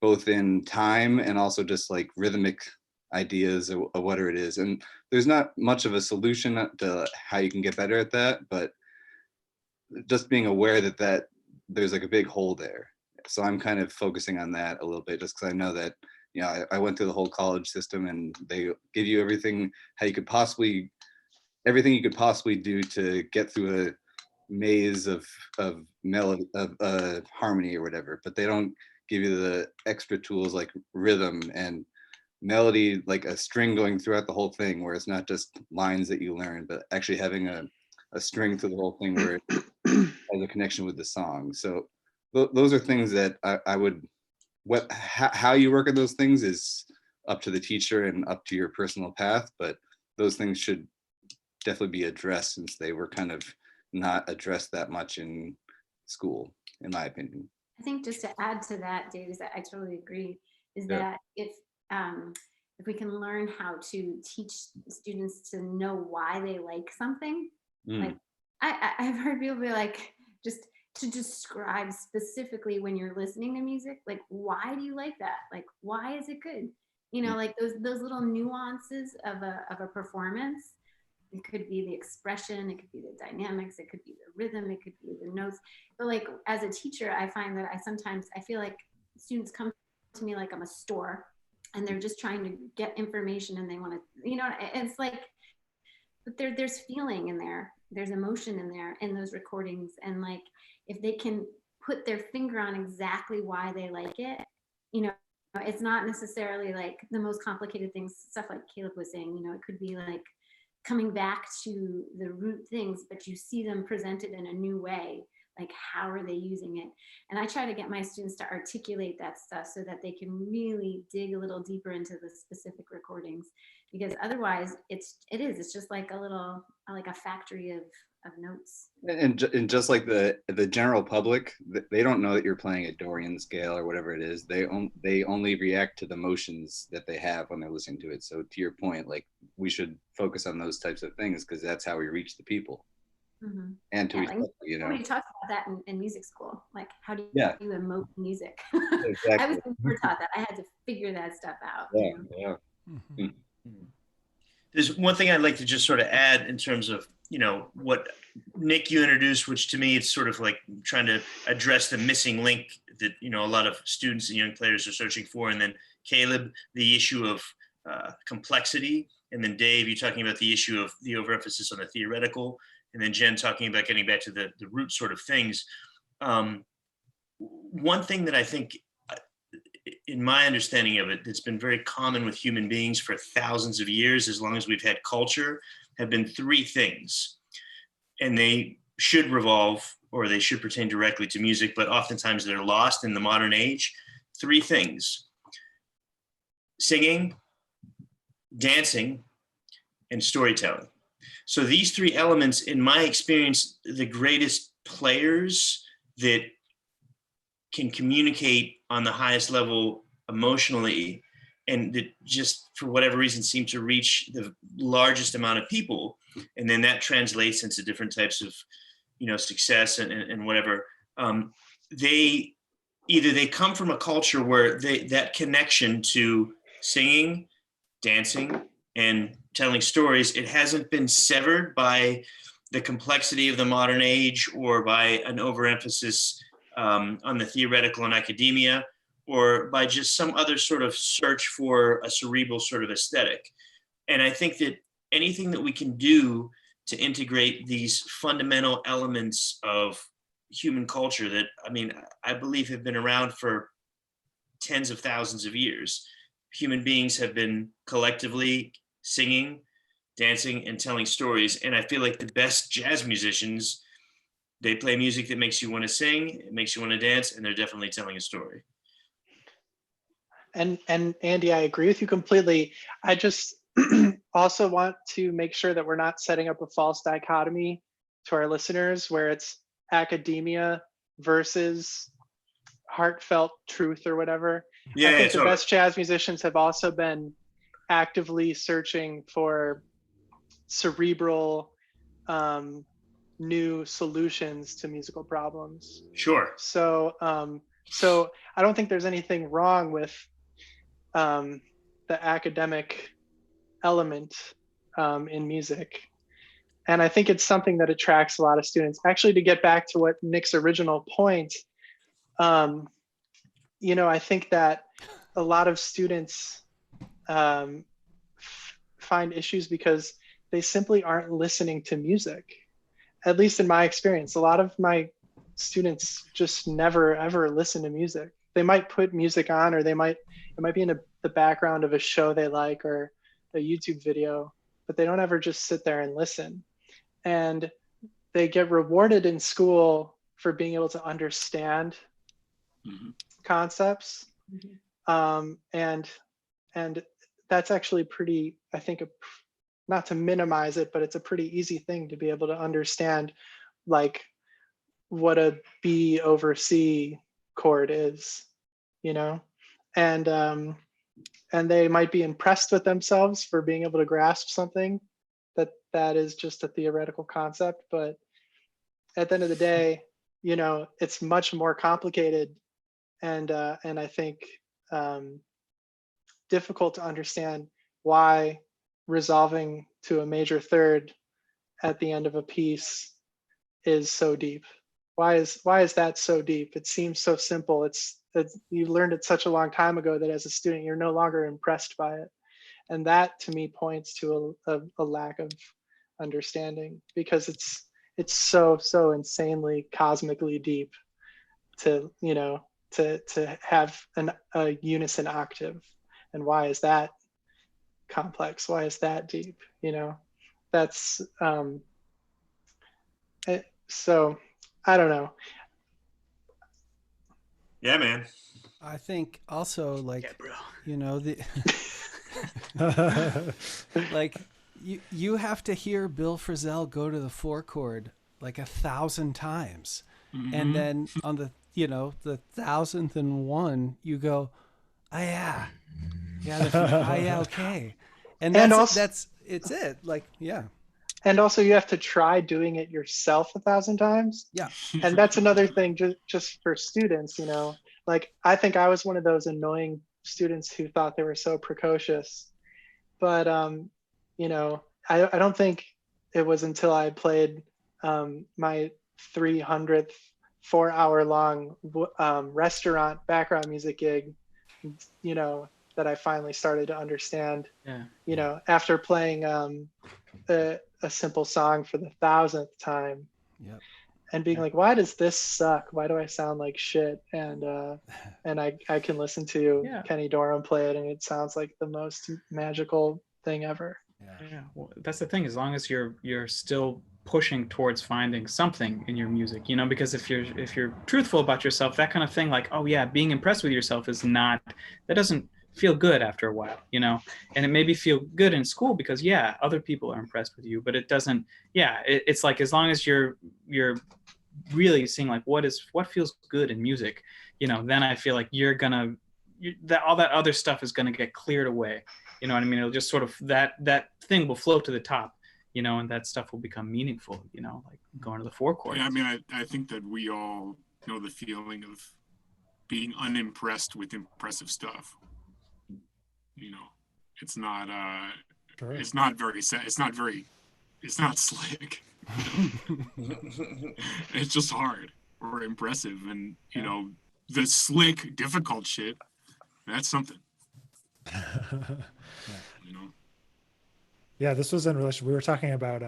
both in time and also just like rhythmic ideas of whatever it is. And there's not much of a solution to how you can get better at that, but just being aware that there's like a big hole there. So I'm kind of focusing on that a little bit, just because I know that, you know, I went through the whole college system and they give you everything, everything you could possibly do to get through a maze of melody, of harmony or whatever, but they don't give you the extra tools like rhythm and melody, like a string going throughout the whole thing, where it's not just lines that you learn, but actually having a string through the whole thing where it has a connection with the song. So those are things that I would, how you work on those things is up to the teacher and up to your personal path, but those things should definitely be addressed, since they were kind of not addressed that much in school, in my opinion. I think just to add to that, Dave, is that I totally agree, is Yeah. that if we can learn how to teach students to know why they like something, like I've heard people be like, just to describe specifically when you're listening to music, like, why do you like that? Like, why is it good? You know, like those little nuances of a performance. It could be the expression, it could be the dynamics, it could be the rhythm, it could be the notes. But like as a teacher, I find that I feel like students come to me like I'm a store and they're just trying to get information and they want to, you know, it's like, but there's feeling in there, there's emotion in there in those recordings. And like, if they can put their finger on exactly why they like it, you know, it's not necessarily like the most complicated things, stuff like Caleb was saying, you know, it could be like coming back to the root things, but you see them presented in a new way. Like, how are they using it? And I try to get my students to articulate that stuff so that they can really dig a little deeper into the specific recordings, because otherwise it's just like a factory of notes. And just like the general public, they don't know that you're playing a Dorian scale or whatever it is. They only react to the motions that they have when they're listening to it. So to your point, like, we should focus on those types of things, because that's how we reach the people. Mm-hmm. And to each other, you know. Nobody talks about that in music school. Like, how do you emote music? Exactly. I was never taught that. I had to figure that stuff out. Yeah, you know? yeah. Mm-hmm. There's one thing I'd like to just sort of add in terms of, you know, what Nick, you introduced, which to me, it's sort of like trying to address the missing link that, you know, a lot of students and young players are searching for. And then Caleb, the issue of complexity. And then Dave, you talking about the issue of the overemphasis on the theoretical. And then Jen talking about getting back to the root sort of things. One thing that I think, in my understanding of it, that's been very common with human beings for thousands of years, as long as we've had culture, have been three things. And they should revolve, or they should pertain directly to music, but oftentimes they're lost in the modern age. Three things: singing, dancing, and storytelling. So these three elements, in my experience, the greatest players that can communicate on the highest level emotionally, and that just for whatever reason seem to reach the largest amount of people, and then that translates into different types of, you know, success and whatever. They come from a culture where that connection to singing, dancing, and telling stories, it hasn't been severed by the complexity of the modern age, or by an overemphasis on the theoretical and academia, or by just some other sort of search for a cerebral sort of aesthetic. And I think that anything that we can do to integrate these fundamental elements of human culture that, I mean, I believe have been around for tens of thousands of years. Human beings have been collectively singing, dancing, and telling stories. And I feel like the best jazz musicians, they play music that makes you want to sing, it makes you want to dance, and they're definitely telling a story. And Andy, I agree with you completely. I just also want to make sure that we're not setting up a false dichotomy to our listeners where it's academia versus heartfelt truth or whatever. Yeah, I think the best jazz musicians have also been actively searching for cerebral new solutions to musical problems. Sure. So so I don't think there's anything wrong with the academic element in music. And I think it's something that attracts a lot of students. Actually, to get back to what Nick's original point, you know, I think that a lot of students find issues because they simply aren't listening to music. At least in my experience, a lot of my students just never ever listen to music. They might put music on, or it might be in the background of a show they like or a YouTube video, but they don't ever just sit there and listen. And they get rewarded in school for being able to understand concepts. And that's actually pretty, I think, not to minimize it, but it's a pretty easy thing to be able to understand, like, what a B over C chord is, you know? And they might be impressed with themselves for being able to grasp something that is just a theoretical concept. But at the end of the day, you know, it's much more complicated and I think difficult to understand why resolving to a major third at the end of a piece is so deep. Why is that so deep? It seems so simple. It's you learned it such a long time ago that as a student you're no longer impressed by it, and that to me points to a lack of understanding, because it's so insanely cosmically deep to, you know, to have a unison octave. And why is that complex? Why is that deep? You know, that's so I don't know. Yeah, man. I think also, like, Yeah, bro. you know, the like you have to hear Bill Frisell go to the 4 chord like 1,000 times. And then on the, you know, the 1,000th you go, oh yeah, oh yeah, okay. And that's it's it. Like, yeah. And also you have to try doing it yourself 1,000 times. Yeah. And that's another thing just for students, you know, like, I think I was one of those annoying students who thought they were so precocious, but you know, I don't think it was until I played my 300th 4-hour-long restaurant background music gig, you know, that I finally started to understand. Yeah. You know, after playing a simple song for the 1,000th time. Yep. And being like, why does this suck? Why do I sound like shit? And I can listen to Kenny Dorham play it, and it sounds like the most magical thing ever. Yeah. Well, that's the thing. As long as you're still pushing towards finding something in your music, you know, because if you're truthful about yourself, that kind of thing, like, oh yeah, being impressed with yourself that doesn't feel good after a while, you know. And it maybe feel good in school because other people are impressed with you, but it doesn't. It's like, as long as you're really seeing like what feels good in music, you know, then I feel like all that other stuff is gonna get cleared away. You know what I mean? It'll just sort of, that thing will float to the top, you know, and that stuff will become meaningful, you know, like going to the 4 chords. Yeah, I mean, I think that we all know the feeling of being unimpressed with impressive stuff. You know, it's not Sure. It's not very it's not slick. It's just hard or impressive, and you know, the slick, difficult shit, that's something. You know. Yeah, this was in relation. We were talking about.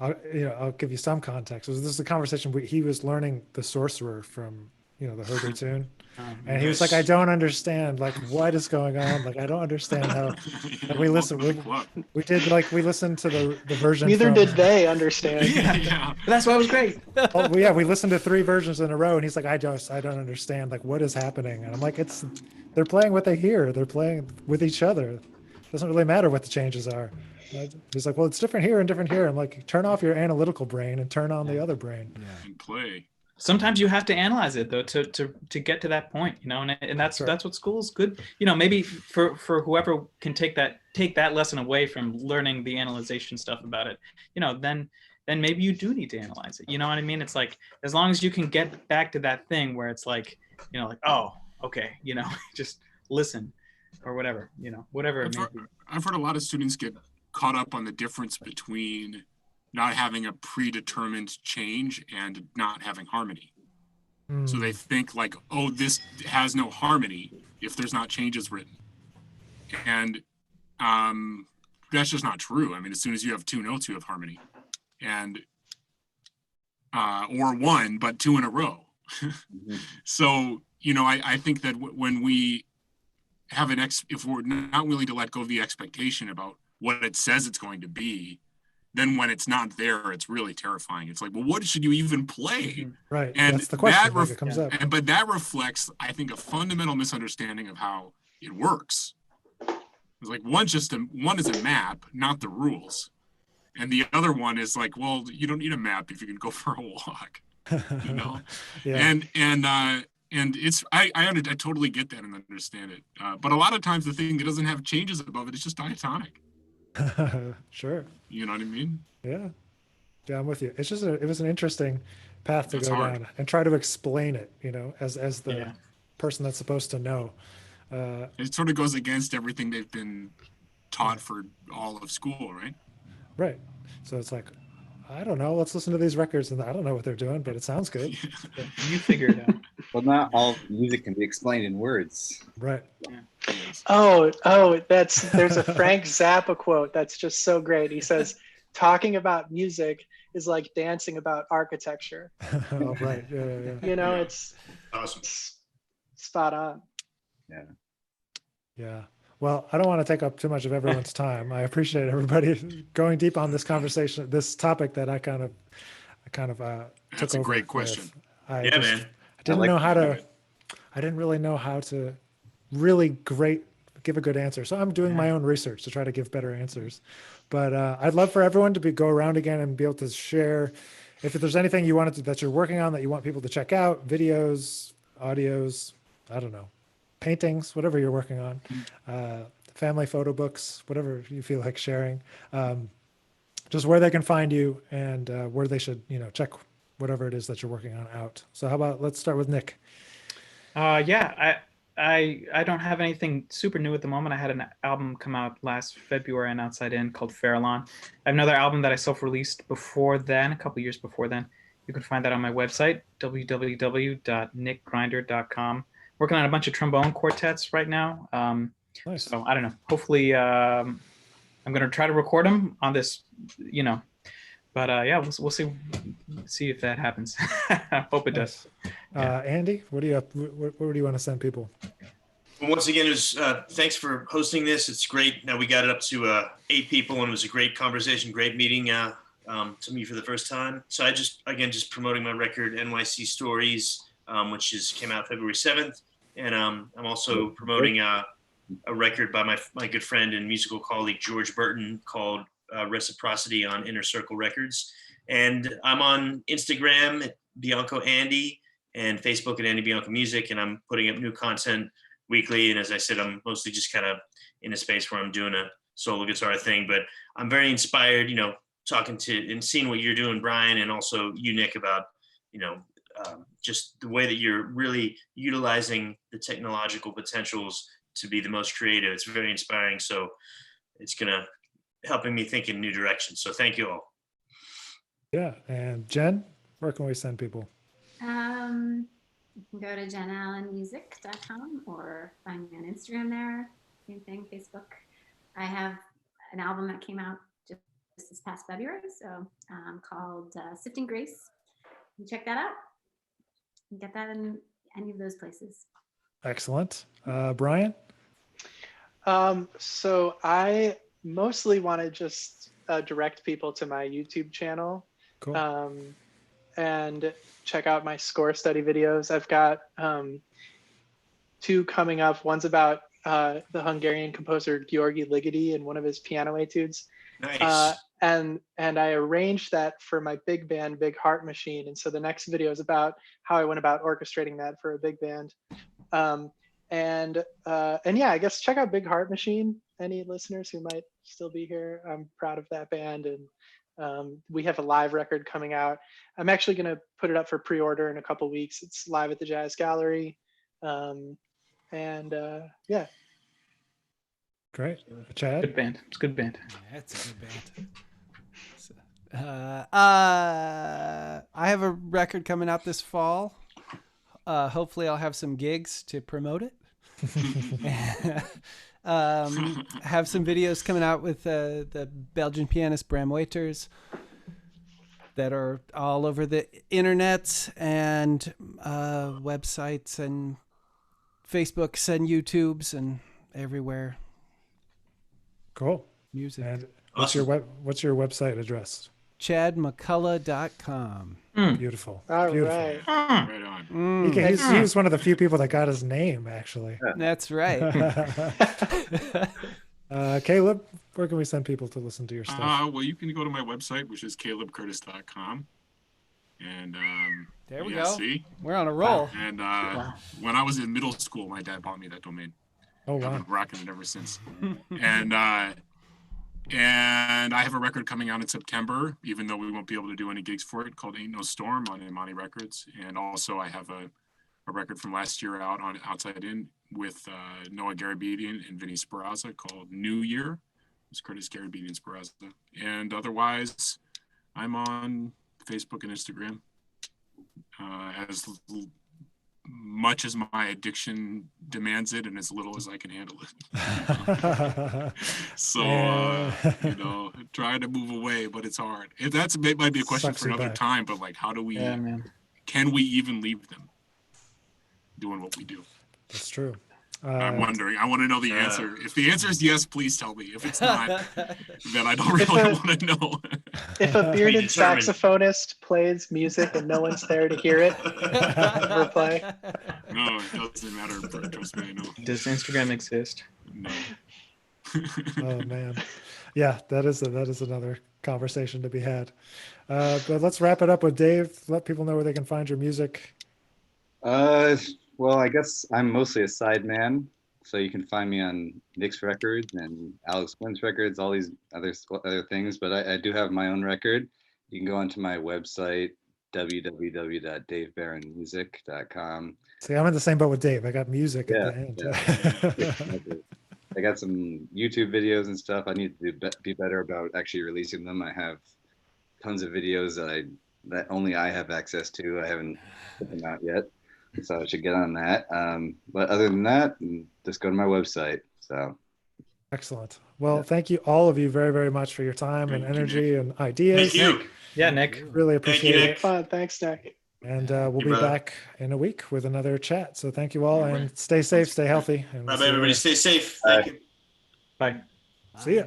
I'll give you some context. This is a conversation. He was learning the Sorcerer from, you know, the Herder tune, and he was like, "I don't understand. Like, what is going on? Like, I don't understand how." And we listened. We listened to the version. Neither did they understand. Yeah. That's why it was great. We listened to 3 versions in a row, and he's like, I don't understand. Like, what is happening? And I'm like, they're playing what they hear. They're playing with each other. It doesn't really matter what the changes are. He's like, well, it's different here and different here. I'm like, turn off your analytical brain and turn on the other brain. And play. sometimes you have to analyze it though to get to that point, you know, and that's Sure. that's what school's good, you know, maybe for whoever can take that lesson away from learning the analyzation stuff about it, you know, then maybe you do need to analyze it, you know what I mean? It's like, as long as you can get back to that thing where it's like, you know, like, oh, okay, you know, just listen or whatever, you know, whatever it may be. I've heard a lot of students get caught up on the difference between not having a predetermined change and not having harmony. So they think like, oh, this has no harmony if there's not changes written. And that's just not true. I mean, as soon as you have 2 notes, you have harmony. And or 1, but 2 in a row. So, you know, I think that when we have if we're not willing to let go of the expectation about what it says it's going to be, then when it's not there, it's really terrifying. It's like, well, what should you even play? Right. And that's the question that comes up. But that reflects, I think, a fundamental misunderstanding of how it works. It's like one is a map, not the rules. And the other one is like, well, you don't need a map if you can go for a walk, you know? Yeah. And it's, I totally get that and understand it. But a lot of times the thing that doesn't have changes above it is just diatonic. Sure. You know what I mean? Yeah. Yeah, I'm with you. It's just it was an interesting path to It's go hard. down and try to explain it, you know, as the person that's supposed to know. It sort of goes against everything they've been taught for all of school, right? Right. So it's like, I don't know, let's listen to these records and I don't know what they're doing, but it sounds good. You figure it out. Well, not all music can be explained in words. Right. Oh, there's a Frank Zappa quote that's just so great. He says, talking about music is like dancing about architecture. Oh, right. Yeah. You know, it's Awesome. spot on. Yeah. Well, I don't want to take up too much of everyone's time. I appreciate everybody going deep on this conversation, this topic that I kind of That's took a over great question. with. Yeah, man. I didn't really know how to really give a good answer. So I'm doing my own research to try to give better answers. But I'd love for everyone to go around again and be able to share if there's anything you wanted that you're working on that you want people to check out, videos, audios, I don't know, paintings, whatever you're working on, family photo books, whatever you feel like sharing, just where they can find you and where they should, you know, check whatever it is that you're working on out. So how about, let's start with Nick. I don't have anything super new at the moment. I had an album come out last February on Outside In called Farallon. I have another album that I self-released before then, a couple years before then. You can find that on my website, www.nickgrinder.com. Working on a bunch of trombone quartets right now. Nice. So I don't know. Hopefully, I'm going to try to record them on this, you know. But we'll see if that happens. I hope it does. Andy, where do you want to send people? Well, once again, thanks for hosting this. It's great. Now we got it up to 8 people, and it was a great conversation, great meeting to me for the first time. So I just promoting my record, NYC Stories, which came out February 7th. And I'm also promoting a record by my good friend and musical colleague, George Burton, called Reciprocity on Inner Circle Records. And I'm on Instagram at Bianco Andy and Facebook at Andy Bianco Music. And I'm putting up new content weekly. And as I said, I'm mostly just kind of in a space where I'm doing a solo guitar thing, but I'm very inspired, you know, talking to and seeing what you're doing, Brian, and also you, Nick, about, you know, just the way that you're really utilizing the technological potentials to be the most creative. It's very inspiring. So it's helping me think in new directions. So thank you all. Yeah. And Jen, where can we send people? You can go to jenallenmusic.com or find me on Instagram there. Same thing, Facebook. I have an album that came out just this past February, so called Sifting Grace. You check that out. You get that in any of those places. Excellent. Brian? So I mostly want to just direct people to my YouTube channel. Cool. And check out my score study videos. I've got 2 coming up. One's about the Hungarian composer György Ligeti and one of his piano etudes. Nice. and I arranged that for my big band, Big Heart Machine. And so the next video is about how I went about orchestrating that for a big band. And yeah, I guess check out Big Heart Machine. Any listeners who might still be here, I'm proud of that band. And we have a live record coming out. I'm actually going to put it up for pre-order in a couple weeks. It's live at the Jazz Gallery. Yeah. Great. Chad? Good band. It's a good band. Yeah, it's a good band. So, I have a record coming out this fall. Hopefully I'll have some gigs to promote it. Have some videos coming out with the Belgian pianist Bram Waiters that are all over the internet and websites and Facebooks and YouTubes and everywhere. Cool. Music. And what's your website address? ChadMcCullough.com. Beautiful. All Beautiful. right. Right on. He was one of the few people that got his name, actually. That's right. Caleb, where can we send people to listen to your stuff? Well, you can go to my website, which is calebcurtis.com. And there we yeah, go. See? We're on a roll. And when I was in middle school, my dad bought me that domain. Oh, I've wow. been rocking it ever since. And I have a record coming out in September, even though we won't be able to do any gigs for it, called Ain't No Storm on Imani Records. And also I have a record from last year out on Outside In with Noah Garabedian and Vinny Sperrazza called New Year. It's Curtis Garabedian Sperrazza. And otherwise, I'm on Facebook and Instagram as much as my addiction demands it and as little as I can handle it. So, trying to move away, but it's hard. It might be a question Sucks for you another back. time, but like, how do we, can we even leave them doing what we do? That's true. I'm wondering. I want to know the answer. If the answer is yes, please tell me. If it's not, then I don't really want to know. If a bearded saxophonist plays music and no one's there to hear it, never play. No, it doesn't matter. Trust me, I know. Does Instagram exist? No. Oh man, yeah, that is another conversation to be had. But let's wrap it up with Dave. Let people know where they can find your music. Well, I guess I'm mostly a side man, so you can find me on Nick's Records and Alex Quinn's Records, all these other things. But I do have my own record. You can go onto my website, www.davebarronmusic.com. See, I'm in the same boat with Dave. I got music at the end. Yeah. I got some YouTube videos and stuff. I need to be better about actually releasing them. I have tons of videos that only I have access to. I haven't put them out yet. So I should get on that. But other than that, just go to my website. So excellent. Well, thank you all of you very, very much for your time and energy and ideas. Thank you. Yeah, Nick. Really appreciate it. Fun. Thanks, Nick. And we'll be back in a week with another chat. So thank you all and stay safe, stay healthy. And Bye, everybody. Stay safe. Bye. Thank you. Bye. See ya.